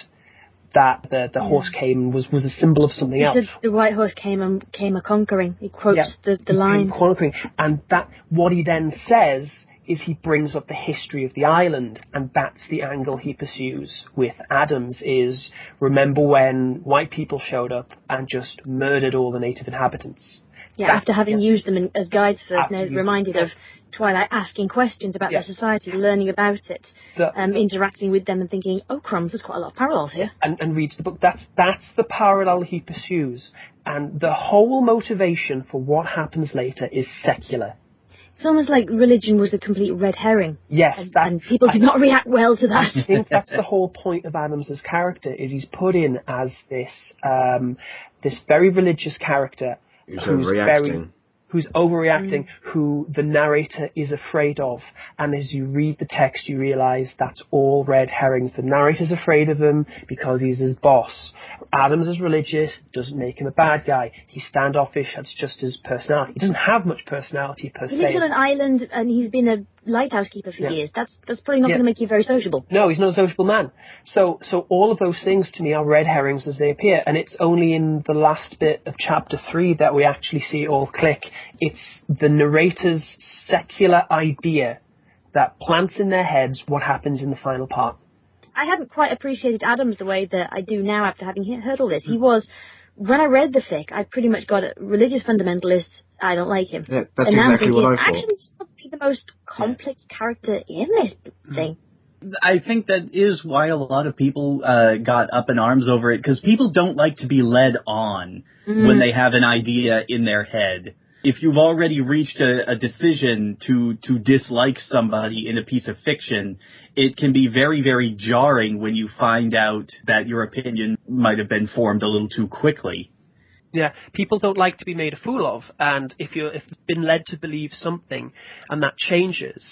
that the horse came was a symbol of something else. The white horse came a conquering. He quotes the line. Conquering. And that, what he then says is he brings up the history of the island, and that's the angle he pursues with Adams, is remember when white people showed up and just murdered all the native inhabitants. Yeah, after having used them as guides first, now reminded of Twilight asking questions about their society, learning about it, interacting with them and thinking, oh crumbs, there's quite a lot of parallels here. And reads the book. That's the parallel he pursues. And the whole motivation for what happens later is secular. It's almost like religion was a complete red herring. Yes. And people did not react well to that. I think that's the whole point of Adams's character, is he's put in as this very religious character who's overreacting, who the narrator is afraid of. And as you read the text, you realise that's all red herrings. The narrator's afraid of him because he's his boss. Adams is religious, doesn't make him a bad guy. He's standoffish, that's just his personality. He doesn't have much personality per se. He lives on an island and he's been a lighthouse keeper for years. That's probably not going to make you very sociable. No, he's not a sociable man. So all of those things to me are red herrings as they appear, and it's only in the last bit of chapter 3 that we actually see it all click. It's the narrator's secular idea that plants in their heads what happens in the final part. I hadn't quite appreciated Adams the way that I do now after having heard all this. He was, when I read the fic, I pretty much got a religious fundamentalist, I don't like him. Yeah, that's exactly what I thought. Actually, he's probably the most complex character in this thing. I think that is why a lot of people got up in arms over it, because people don't like to be led on when they have an idea in their head. If you've already reached a decision to dislike somebody in a piece of fiction, it can be very, very jarring when you find out that your opinion might have been formed a little too quickly. Yeah, people don't like to be made a fool of, and if you've been led to believe something and that changes,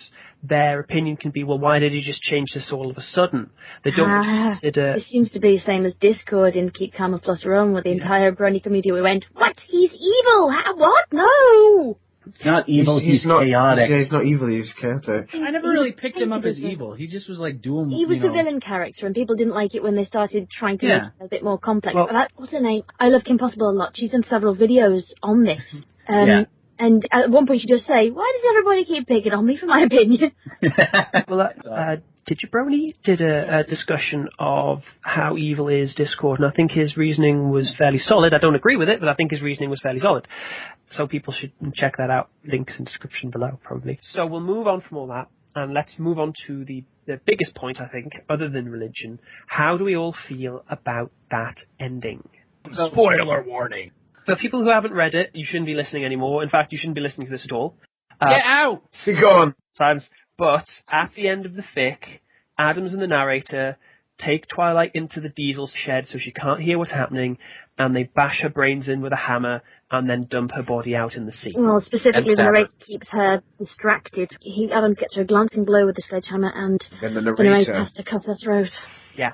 their opinion can be, well, why did he just change this all of a sudden? They don't consider... It seems to be the same as Discord in Keep Calm and Flutter On, where the entire Brony community went, what? He's evil! What? No! It's not evil, he's not chaotic. He's not evil, he's chaotic. I never really picked him up as evil. He just was like doing... He was the villain character, and people didn't like it when they started trying to make it a bit more complex. Well, what's her name? I love Kim Possible a lot. She's done several videos on this. And at one point she does say, why does everybody keep picking on me for my opinion? Well, Brony did a discussion of how evil is Discord, and I think his reasoning was fairly solid. I don't agree with it, but I think his reasoning was fairly solid. So people should check that out. Links in description below, probably. So we'll move on from all that, and let's move on to the biggest point, I think, other than religion. How do we all feel about that ending? Spoiler warning. For people who haven't read it, you shouldn't be listening anymore. In fact, you shouldn't be listening to this at all. Get out! Be gone! But at the end of the fic, Adams and the narrator take Twilight into the Diesel shed so she can't hear what's happening, and they bash her brains in with a hammer and then dump her body out in the sea. Well, specifically, the narrator keeps her distracted. Adams gets her a glancing blow with the sledgehammer, and the narrator has to cut her throat. Yeah.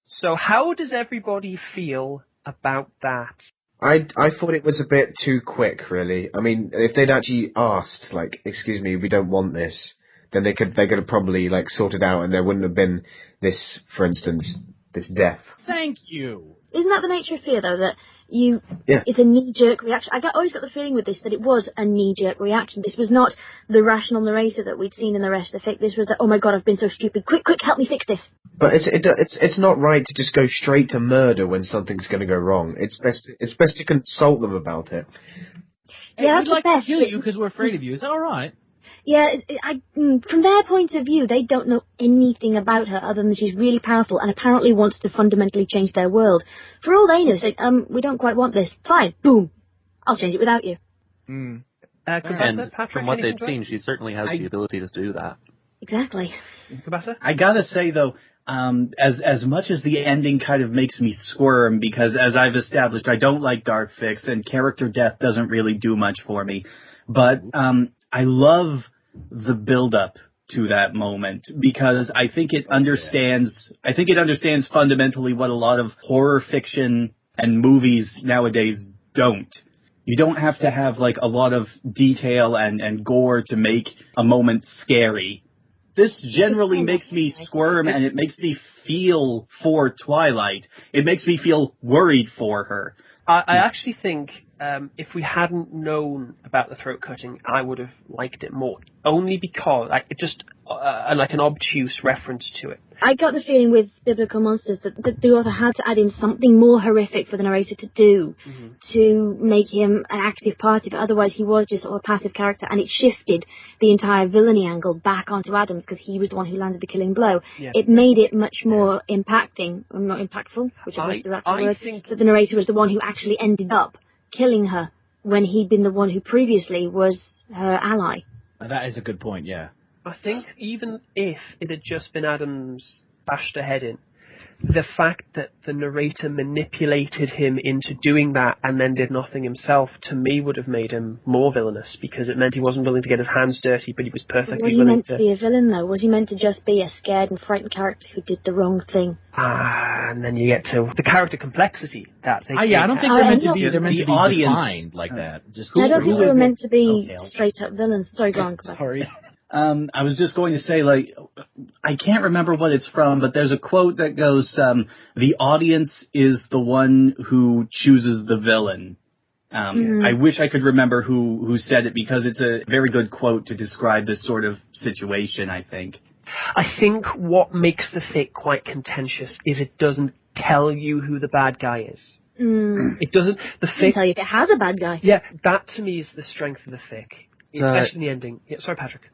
So how does everybody feel about that? I thought it was a bit too quick, really. I mean, if they'd actually asked, like, excuse me, we don't want this, then they could have probably, like, sorted out, and there wouldn't have been this, for instance, this death. Thank you. Isn't that the nature of fear, though, that it's a knee-jerk reaction? I always got the feeling with this that it was a knee-jerk reaction. This was not the rational narrator that we'd seen in the rest of the fic. This was oh my god, I've been so stupid. Quick, help me fix this. But it's not right to just go straight to murder when something's going to go wrong. It's best to consult them about it. Yeah, we'd like to kill you because we're afraid of you. Is that all right? Yeah, from their point of view, they don't know anything about her other than she's really powerful and apparently wants to fundamentally change their world. For all they know, say, we don't quite want this. Fine, boom, I'll change it without you. And from what they've seen, she certainly has the ability to do that. Exactly. I gotta say, though, as much as the ending kind of makes me squirm, because as I've established, I don't like dark fics, and character death doesn't really do much for me, but I love the build-up to that moment, because I think it understands fundamentally what a lot of horror fiction and movies nowadays don't. You don't have to have, like, a lot of detail and gore to make a moment scary. this generally makes me squirm, and it makes me feel for Twilight. It makes me feel worried for her. I actually think if we hadn't known about the throat cutting, I would have liked it more. Only because, it just like an obtuse reference to it. I got the feeling with Biblical Monsters that the author had to add in something more horrific for the narrator to do to make him an active part of it. Otherwise, he was just sort of a passive character, and it shifted the entire villainy angle back onto Adams because he was the one who landed the killing blow. Yeah. It made it much more impacting, or not impactful, which was the right word, that the narrator was the one who actually ended up killing her when he'd been the one who previously was her ally. That is a good point, yeah. I think even if it had just been Adams bashed her head in, the fact that the narrator manipulated him into doing that and then did nothing himself, to me, would have made him more villainous, because it meant he wasn't willing to get his hands dirty, but he was perfectly willing to... Was he meant to be a villain, though? Was he meant to just be a scared and frightened character who did the wrong thing? And then you get to the character complexity that they... I don't think they're meant to be defined like that. I don't think they were meant to be straight-up villains. Sorry, go on. Sorry. I was just going to say, I can't remember what it's from, but there's a quote that goes, the audience is the one who chooses the villain. I wish I could remember who said it, because it's a very good quote to describe this sort of situation, I think. I think what makes the fic quite contentious is it doesn't tell you who the bad guy is. It doesn't... The fic... tell you if it has a bad guy. Yeah, that to me is the strength of the fic, especially in the ending. Yeah, sorry, Patrick.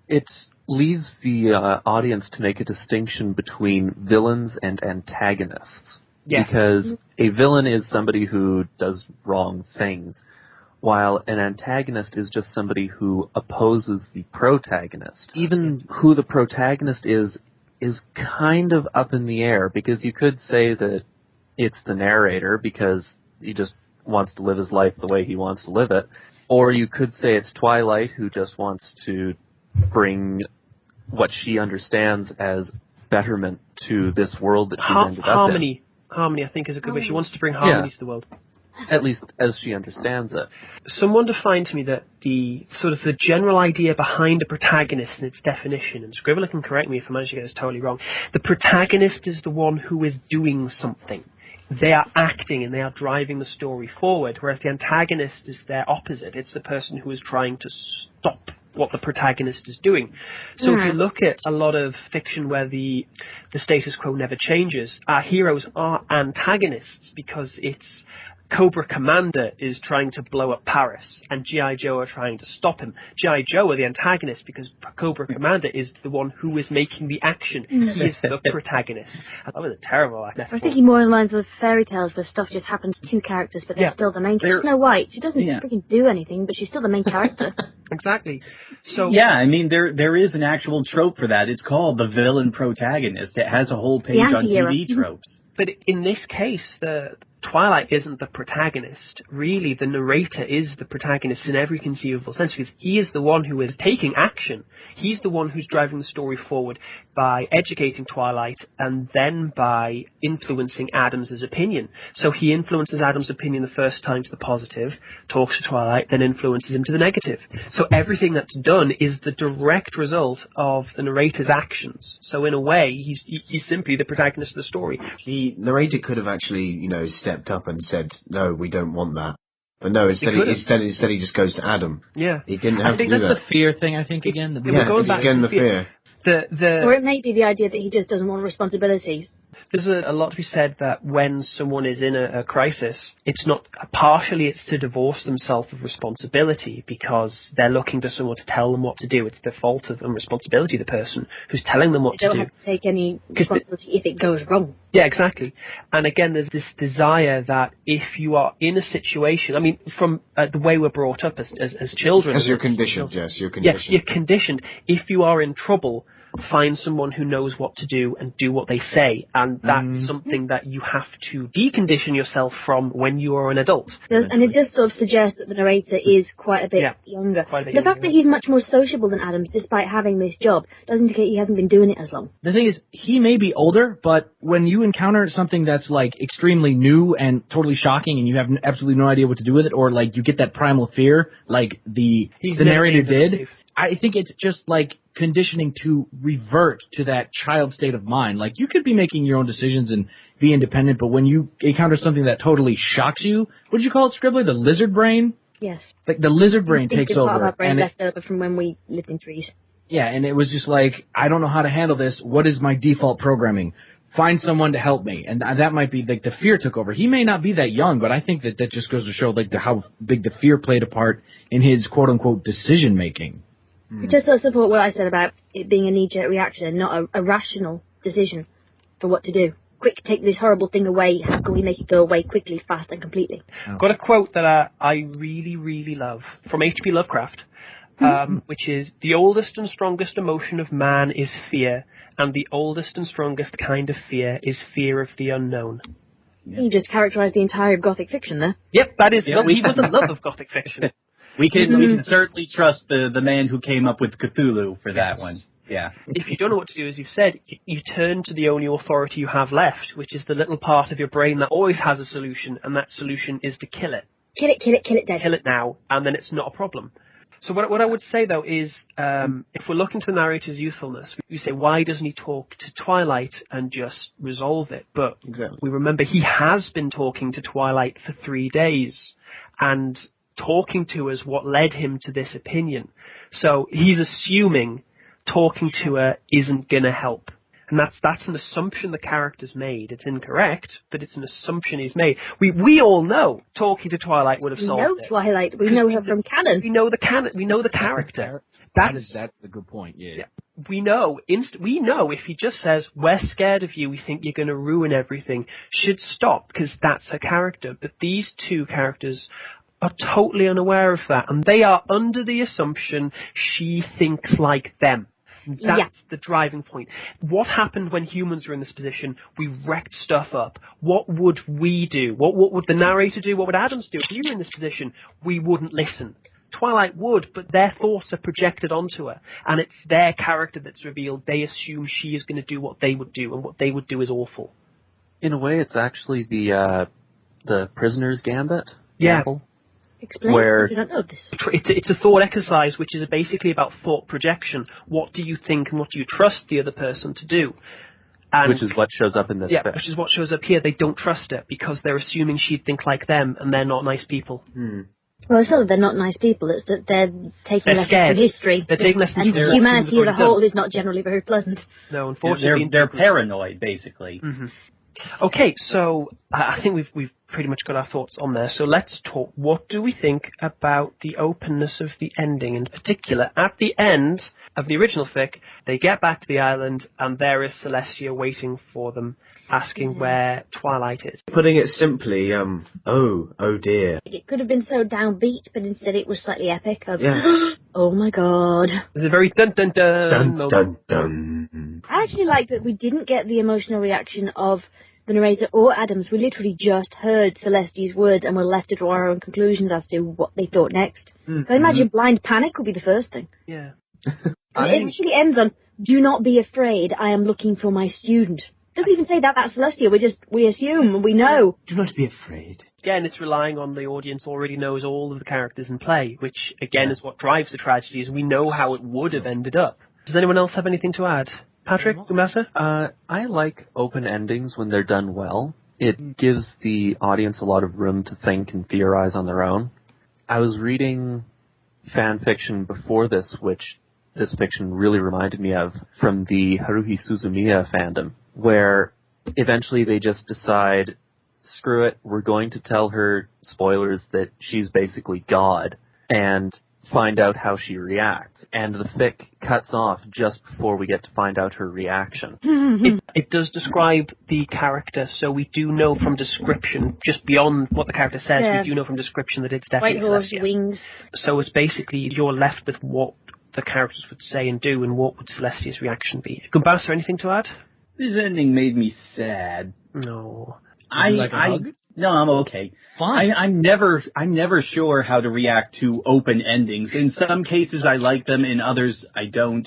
It leaves the audience to make a distinction between villains and antagonists. Yes. Because a villain is somebody who does wrong things, while an antagonist is just somebody who opposes the protagonist. Even who the protagonist is kind of up in the air, because you could say that it's the narrator because he just wants to live his life the way he wants to live it, or you could say it's Twilight who just wants to bring what she understands as betterment to this world that she's ended up in. Harmony, I think, is a good way. She wants to bring harmony to the world. At least as she understands it. Someone defined to me that the general idea behind a protagonist and its definition, and Scribbler can correct me if I manage to get this totally wrong, the protagonist is the one who is doing something. They are acting and they are driving the story forward, whereas the antagonist is their opposite. It's the person who is trying to stop what the protagonist is doing. So if you look at a lot of fiction where the status quo never changes, our heroes are antagonists because it's Cobra Commander is trying to blow up Paris, and G.I. Joe are trying to stop him. G.I. Joe are the antagonist because Cobra Commander is the one who is making the action. He is the protagonist. That was a terrible metaphor. I was thinking more in lines of fairy tales where stuff just happens to two characters, but they're still the main character. Snow White, she doesn't freaking do anything, but she's still the main character. Exactly. So I mean, there is an actual trope for that. It's called the villain protagonist. It has a whole page on TV tropes. But in this case, the Twilight isn't the protagonist. Really, the narrator is the protagonist in every conceivable sense, because he is the one who is taking action. He's the one who's driving the story forward by educating Twilight and then by influencing Adams' opinion. So he influences Adams' opinion the first time to the positive, talks to Twilight, then influences him to the negative. So everything that's done is the direct result of the narrator's actions. So in a way, he's simply the protagonist of the story. The narrator could have actually, stepped up and said, no, we don't want that. But no, instead he just goes to Adam. Yeah. He didn't have to do that. I think that's the fear thing, again. It's again the fear. Or it may be the idea that he just doesn't want responsibility. There's a lot to be said that when someone is in a crisis, it's not partially it's to divorce themselves of responsibility because they're looking to someone to tell them what to do. It's the fault of and responsibility of the person who's telling them what to do. They don't have to take any responsibility if it goes wrong. Yeah, exactly. And again, there's this desire that if you are in a situation, I mean, from the way we're brought up as children. As you're conditioned, yes, you're Yes, conditioned. you're conditioned. If you are in trouble, find someone who knows what to do and do what they say, and that's something that you have to decondition yourself from when you are an adult. And it just sort of suggests that the narrator is quite a bit younger. The fact that he's much more sociable than Adams, despite having this job, does indicate he hasn't been doing it as long. The thing is, he may be older, but when you encounter something that's extremely new and totally shocking, and you have absolutely no idea what to do with it, or you get that primal fear, the narrator did. I think it's just like conditioning to revert to that child state of mind. Like, you could be making your own decisions and be independent, but when you encounter something that totally shocks you, what did you call it, Scribbler? The lizard brain? Yes. It's like the lizard brain takes over. Part of our brain and left over from when we lived in trees. Yeah, and it was just like, I don't know how to handle this. What is my default programming? Find someone to help me. And that might be, like, the fear took over. He may not be that young, but I think that just goes to show, like, how big the fear played a part in his quote-unquote decision-making. It just does support what I said about it being a knee-jerk reaction and not a rational decision for what to do. Quick, take this horrible thing away. How can we make it go away quickly, fast, and completely? Got a quote that I really, really love from H.P. Lovecraft, which is, "The oldest and strongest emotion of man is fear, and the oldest and strongest kind of fear is fear of the unknown." Yeah. You just characterised the entire of Gothic fiction there. Yep, that is. He was a love of Gothic fiction. We can certainly trust the man who came up with Cthulhu for that one. Yeah. If you don't know what to do, as you've said, you turn to the only authority you have left, which is the little part of your brain that always has a solution, and that solution is to kill it. Kill it, dead. Kill it now, and then it's not a problem. So what I would say, though, is if we're looking to the narrator's youthfulness, we say, why doesn't he talk to Twilight and just resolve it? But we remember he has been talking to Twilight for 3 days, and talking to us what led him to this opinion. So he's assuming talking to her isn't going to help. And that's an assumption the character's made. It's incorrect, but it's an assumption he's made. We all know talking to Twilight would have solved it. We know Twilight. We know her from canon. We know the canon. We know the character. That's a good point. Yeah. We know. We know if he just says, "We're scared of you. We think you're going to ruin everything," should stop, because that's her character. But these two characters are totally unaware of that, and they are under the assumption she thinks like them. That's the driving point. What happened when humans were in this position? We wrecked stuff up. What would we do? What would the narrator do? What would Adams do? If we were in this position, we wouldn't listen. Twilight would, but their thoughts are projected onto her, and it's their character that's revealed. They assume she is going to do what they would do, and what they would do is awful. In a way, it's actually the prisoner's gambit. Yeah. Gamble. Explain. Where I don't know this. It's a thought exercise, which is basically about thought projection. What do you think, and what do you trust the other person to do? And which is what shows up in this fic. Which is what shows up here. They don't trust her because they're assuming she'd think like them, and they're not nice people. Well, it's not that they're not nice people. It's that they're taking lessons from history. They're taking lessons and from humanity as a whole is not generally very pleasant. No, unfortunately, they're paranoid, basically. Mm-hmm. Okay, so I think we've pretty much got our thoughts on there. So let's talk. What do we think about the openness of the ending? In particular, at the end of the original fic, they get back to the island, and there is Celestia waiting for them, asking where Twilight is. Putting it simply, oh dear. It could have been so downbeat, but instead it was slightly epic. Oh my god. There's a very dun-dun-dun. Dun-dun-dun. I actually like that we didn't get the emotional reaction of the narrator or Adams. We literally just heard Celestia's words and were left to draw our own conclusions as to what they thought next. I imagine blind panic would be the first thing. Yeah. It actually ends on, "Do not be afraid, I am looking for my student." Doesn't even say that's Celestia, we assume, we know. Do not be afraid. Again, it's relying on the audience already knows all of the characters in play, which again is what drives the tragedy, is we know how it would have ended up. Does anyone else have anything to add? Patrick, Goombasa? I like open endings when they're done well. It gives the audience a lot of room to think and theorize on their own. I was reading fan fiction before this, which this fiction really reminded me of, from the Haruhi Suzumiya fandom, where eventually they just decide, screw it, we're going to tell her, spoilers, that she's basically God, and find out how she reacts. And the fic cuts off just before we get to find out her reaction. It does describe the character, so we do know from description, just beyond what the character says, we do know from description that it's definitely White horse, Celestia. wings. So it's basically, you're left with what the characters would say and do, and what would Celestia's reaction be. Goombasa, anything to add? This ending made me sad. No. No, I'm okay. Fine. I'm never sure how to react to open endings. In some cases I like them, in others I don't.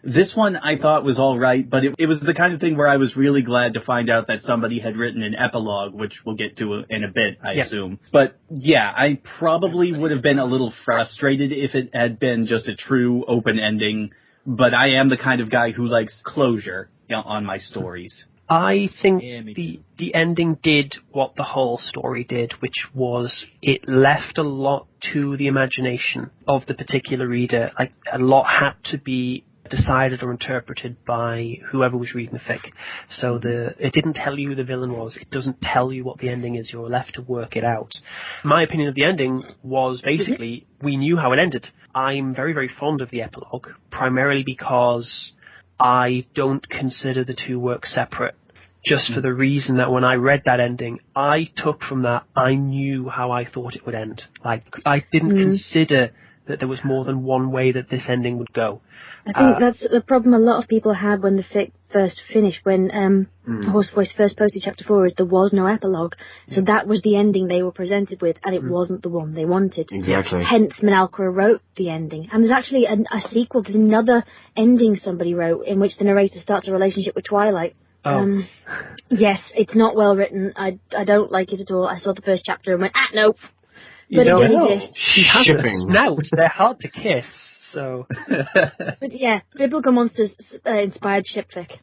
This one I thought was all right, but it was the kind of thing where I was really glad to find out that somebody had written an epilogue, which we'll get to in a bit, I assume. But yeah, I probably would have been a little frustrated if it had been just a true open ending, but I am the kind of guy who likes closure on my stories. I think the ending did what the whole story did, which was it left a lot to the imagination of the particular reader. Like, a lot had to be decided or interpreted by whoever was reading the fic. So it didn't tell you who the villain was. It doesn't tell you what the ending is. You're left to work it out. My opinion of the ending was basically we knew how it ended. I'm very, very fond of the epilogue, primarily because I don't consider the two works separate, just for the reason that when I read that ending, I took from that, I knew how I thought it would end. Like, I didn't consider that there was more than one way that this ending would go. I think that's the problem a lot of people had when the fic first finished, when Horsevoice first posted Chapter 4, is there was no epilogue. So that was the ending they were presented with, and it wasn't the one they wanted. Exactly. Hence, Minalkra wrote the ending. And there's actually a sequel, there's another ending somebody wrote, in which the narrator starts a relationship with Twilight. Yes, it's not well written. I don't like it at all. I saw the first chapter and went, nope. But it does exist. She has a snout. They're hard to kiss, so... But yeah, Biblical Monsters inspired shipfic.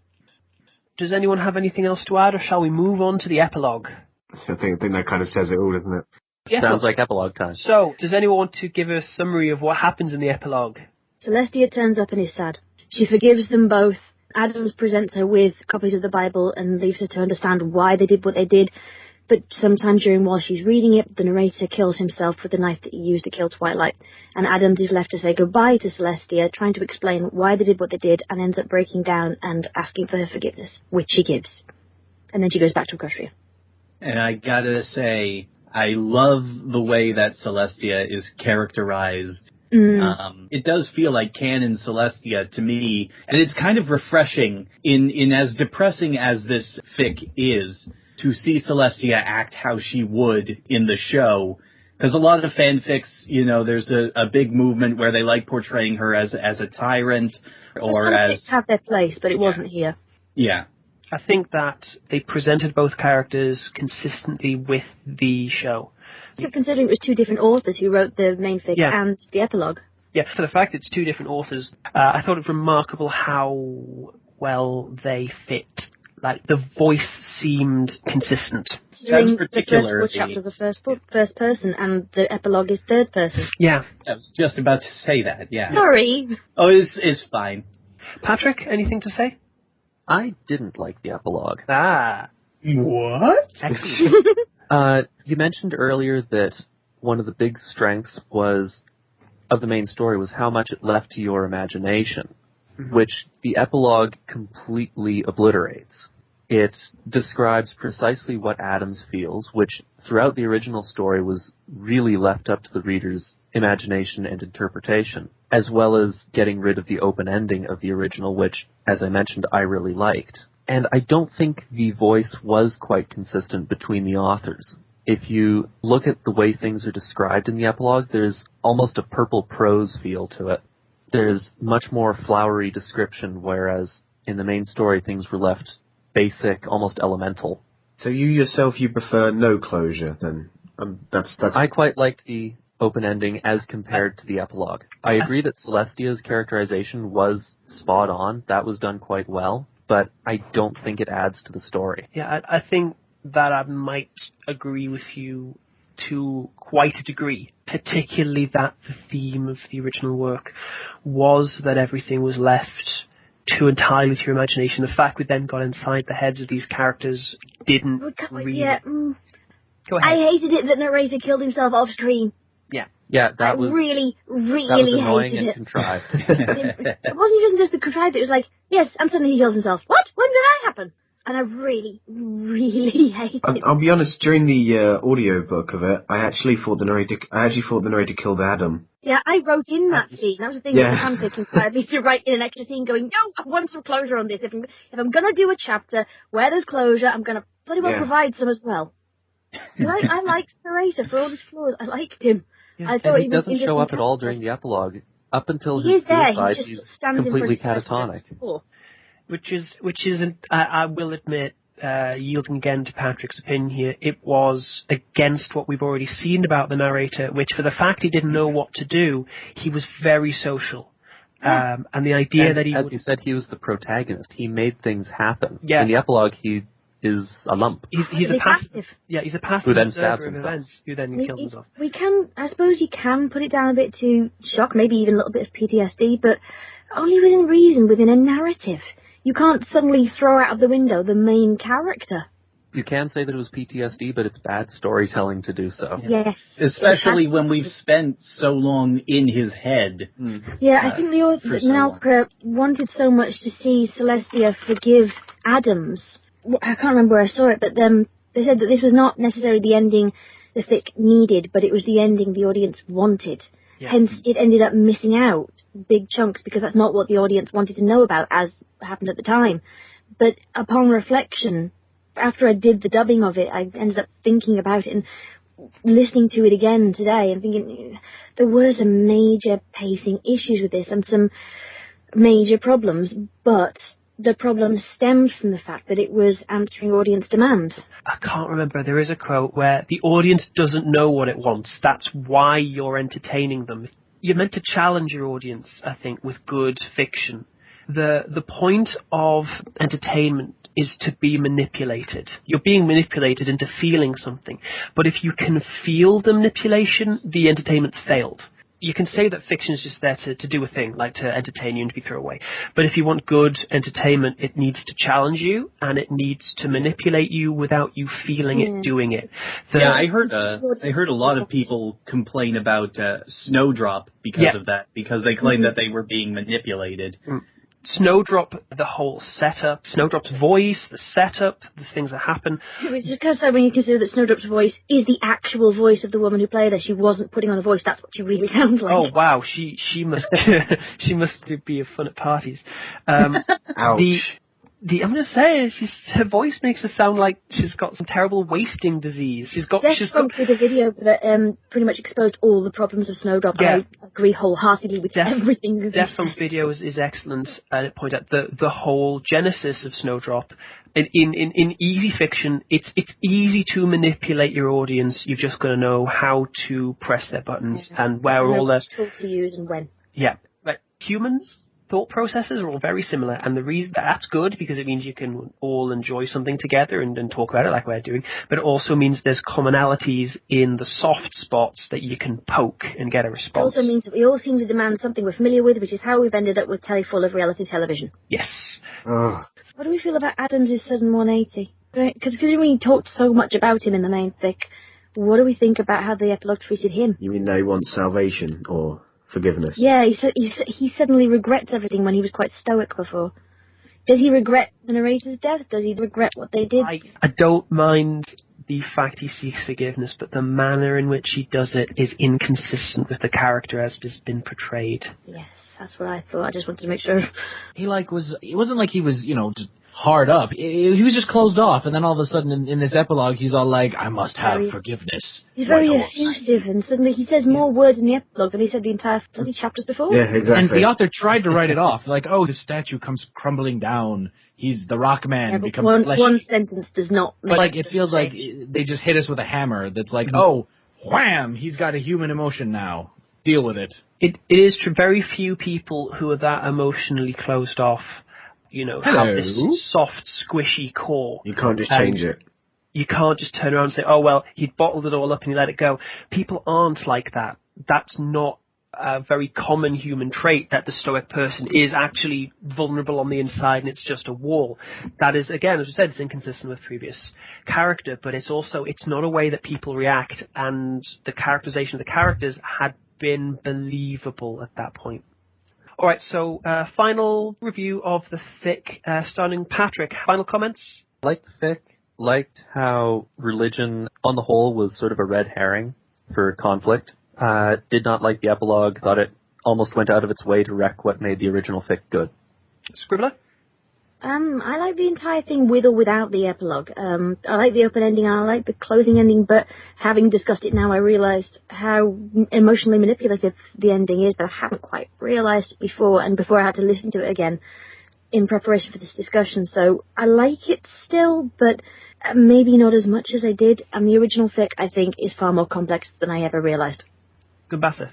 Does anyone have anything else to add, or shall we move on to the epilogue? I think that kind of says it all, doesn't it? Yeah. Sounds like epilogue time. So, does anyone want to give a summary of what happens in the epilogue? Celestia turns up and is sad. She forgives them both. Adams presents her with copies of the Bible and leaves her to understand why they did what they did. But sometime while she's reading it, the narrator kills himself with the knife that he used to kill Twilight. And Adams is left to say goodbye to Celestia, trying to explain why they did what they did, and ends up breaking down and asking for her forgiveness, which she gives. And then she goes back to Equestria. And I gotta say, I love the way that Celestia is characterized. It does feel like canon Celestia to me, and it's kind of refreshing in as depressing as this fic is, to see Celestia act how she would in the show. Because a lot of fanfics, there's a big movement where they like portraying her as a tyrant, or as... have their place, but it wasn't here. Yeah. I think that they presented both characters consistently with the show. So considering it was two different authors who wrote the main fic and the epilogue. Yeah, for the fact it's two different authors, I thought it was remarkable how well they fit. Like, the voice seemed consistent. The first 4 chapters are first person, and the epilogue is third person. Yeah. I was just about to say that, yeah. Sorry. Oh, it's fine. Patrick, anything to say? I didn't like the epilogue. What? Excellent. You mentioned earlier that one of the big strengths of the main story was how much it left to your imagination, which the epilogue completely obliterates. It describes precisely what Adams feels, which throughout the original story was really left up to the reader's imagination and interpretation, as well as getting rid of the open ending of the original, which, as I mentioned, I really liked. And I don't think the voice was quite consistent between the authors. If you look at the way things are described in the epilogue, there's almost a purple prose feel to it. There's much more flowery description, whereas in the main story things were left basic, almost elemental. So you prefer no closure, then? That's. I quite liked the open ending as compared to the epilogue. I agree that Celestia's characterization was spot on. That was done quite well, but I don't think it adds to the story. Yeah, I think that I might agree with you to quite a degree, particularly that the theme of the original work was that everything was left to entirely to your imagination. The fact we then got inside the heads of these characters didn't really... Yeah, Go ahead. I hated it that narrator killed himself off screen. Yeah, that was really that was annoying hated and contrived. It wasn't just the contrived, it was like, yes, and suddenly he kills himself. What? When did that happen? And I really, really hated it. I'll be honest, during the audiobook of it, I actually thought the narrator killed Adam. Yeah, I wrote in that scene. That was the thing that the fanfic inspired me to write in an extra scene going, no, I want some closure on this. If I'm going to do a chapter where there's closure, I'm going to bloody well provide some as well. I liked the narrator for all his flaws. I liked him. Yeah. I thought he doesn't show up at all during the epilogue. Up until He his is there. suicide, He he's just stands in completely front of catatonic. Which isn't. I will admit, yielding again to Patrick's opinion here, it was against what we've already seen about the narrator. Which, for the fact he didn't know what to do, he was very social. And the idea that he, as you said, he was the protagonist. He made things happen. Yeah. In the epilogue, he is a lump. He's a passive. Yeah, he's a passive Who then observer stabs of himself. events, who then kills himself. I suppose you can put it down a bit to shock, maybe even a little bit of PTSD, but only within reason, within a narrative. You can't suddenly throw out of the window the main character. You can say that it was PTSD, but it's bad storytelling to do so. Yes. Especially when we've spent so long in his head. Yeah, I think the author, Minalkra, wanted so much to see Celestia forgive Adams. I can't remember where I saw it, but they said that this was not necessarily the ending the fic needed, but it was the ending the audience wanted. Yeah. Hence, it ended up missing out big chunks because that's not what the audience wanted to know about, as happened at the time. But upon reflection, after I did the dubbing of it, I ended up thinking about it and listening to it again today and thinking there were some major pacing issues with this and some major problems, but the problem stemmed from the fact that it was answering audience demand. I can't remember. There is a quote where the audience doesn't know what it wants. That's why you're entertaining them. You're meant to challenge your audience, I think, with good fiction. The point of entertainment is to be manipulated. You're being manipulated into feeling something. But if you can feel the manipulation, the entertainment's failed. You can say that fiction is just there to do a thing, like to entertain you and to be thrown away. But if you want good entertainment, it needs to challenge you and it needs to manipulate you without you feeling it doing it. I heard a lot of people complain about Snowdrop because of that, because they claimed that they were being manipulated. Snowdrop, the whole setup, Snowdrop's voice, the setup, the things that happen. It's just because when you consider that Snowdrop's voice is the actual voice of the woman who played her, she wasn't putting on a voice. That's what she really sounds like. Oh wow, she must she must be fun at parties. Ouch. I'm gonna say her voice makes her sound like she's got some terrible wasting disease. She's got did a video that pretty much exposed all the problems of Snowdrop. Yeah. I agree wholeheartedly with everything. Death Funk's video is excellent, and it pointed out the whole genesis of Snowdrop. In easy fiction, it's easy to manipulate your audience. You've just got to know how to press their buttons and where all the tools to use and when. Yeah, but humans. Thought processes are all very similar, and the reason that's good because it means you can all enjoy something together and talk about it like we're doing, but it also means there's commonalities in the soft spots that you can poke and get a response. It also means that we all seem to demand something we're familiar with, which is how we've ended up with telly full of reality television. Yes. What do we feel about Adams' sudden 180? Because we talked so much about him in the main fic, what do we think about how the epilogue treated him? You mean they want salvation or forgiveness? Yeah, he suddenly regrets everything when he was quite stoic before. Does he regret the narrator's death? Does he regret what they did? I don't mind the fact he seeks forgiveness, but the manner in which he does it is inconsistent with the character as has been portrayed. Yes, that's what I thought. I just wanted to make sure. It wasn't like he was, just hard up. He was just closed off, and then all of a sudden in this epilogue, he's all like, I must have forgiveness. He's very effusive, and suddenly he says more words in the epilogue than he said the entire bloody chapters before. Yeah, exactly. And the author tried to write it off, like, oh, the statue comes crumbling down. He's the rock man, becomes fleshy. One sentence does not make But, it feels like they just hit us with a hammer that's like, oh, wham, he's got a human emotion now. Deal with it. It is true. Very few people who are that emotionally closed off have this soft, squishy core. You can't just change it. You can't just turn around and say, oh, well, he'd bottled it all up and he let it go. People aren't like that. That's not a very common human trait, that the stoic person is actually vulnerable on the inside and it's just a wall. That is, again, as I said, it's inconsistent with previous character, but it's not a way that people react, and the characterization of the characters had been believable at that point. All right, so final review of the fic, starting Patrick. Final comments? Liked the fic. Liked how religion, on the whole, was sort of a red herring for conflict. Did not like the epilogue. Thought it almost went out of its way to wreck what made the original fic good. Scribbler? I like the entire thing with or without the epilogue. I like the open ending, I like the closing ending, but having discussed it now, I realised how emotionally manipulative the ending is that I haven't quite realised before, and before I had to listen to it again in preparation for this discussion. So I like it still, but maybe not as much as I did, and the original fic, I think, is far more complex than I ever realised. Goombasa.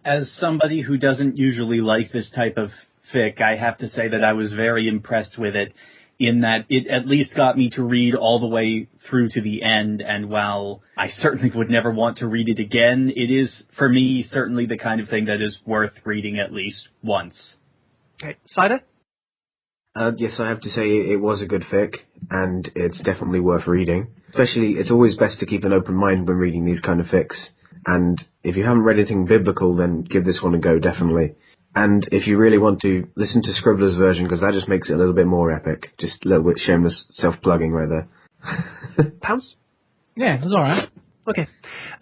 As somebody who doesn't usually like this type of fic, I have to say that I was very impressed with it, in that it at least got me to read all the way through to the end, and while I certainly would never want to read it again, it is, for me, certainly the kind of thing that is worth reading at least once. Okay, Cider? Yes, I have to say it was a good fic, and it's definitely worth reading. Especially, it's always best to keep an open mind when reading these kind of fics, and if you haven't read anything biblical, then give this one a go, definitely. And if you really want to, listen to Scribbler's version, because that just makes it a little bit more epic. Just a little bit shameless self-plugging right there. Pounce? Yeah, it was alright. Okay.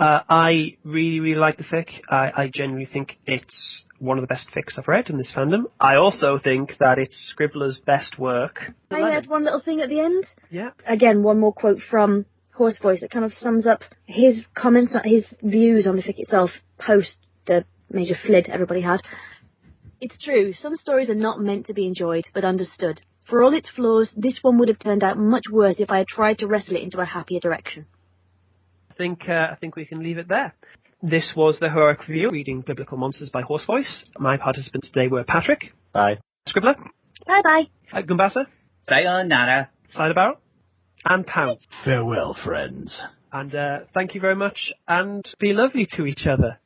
I really, really like the fic. I genuinely think it's one of the best fics I've read in this fandom. I also think that it's Scribbler's best work. I had one little thing at the end. Yeah. Again, one more quote from Horse Voice that kind of sums up his comments, his views on the fic itself post the major flid everybody had. It's true, some stories are not meant to be enjoyed, but understood. For all its flaws, this one would have turned out much worse if I had tried to wrestle it into a happier direction. I think we can leave it there. This was the Heroic Review, reading Biblical Monsters by Horse Voice. My participants today were Patrick. Bye. Scribbler. Bye-bye. Goombasa. Sayonara. Cider Barrel. And Pounce. Farewell, friends. And thank you very much, and be lovely to each other.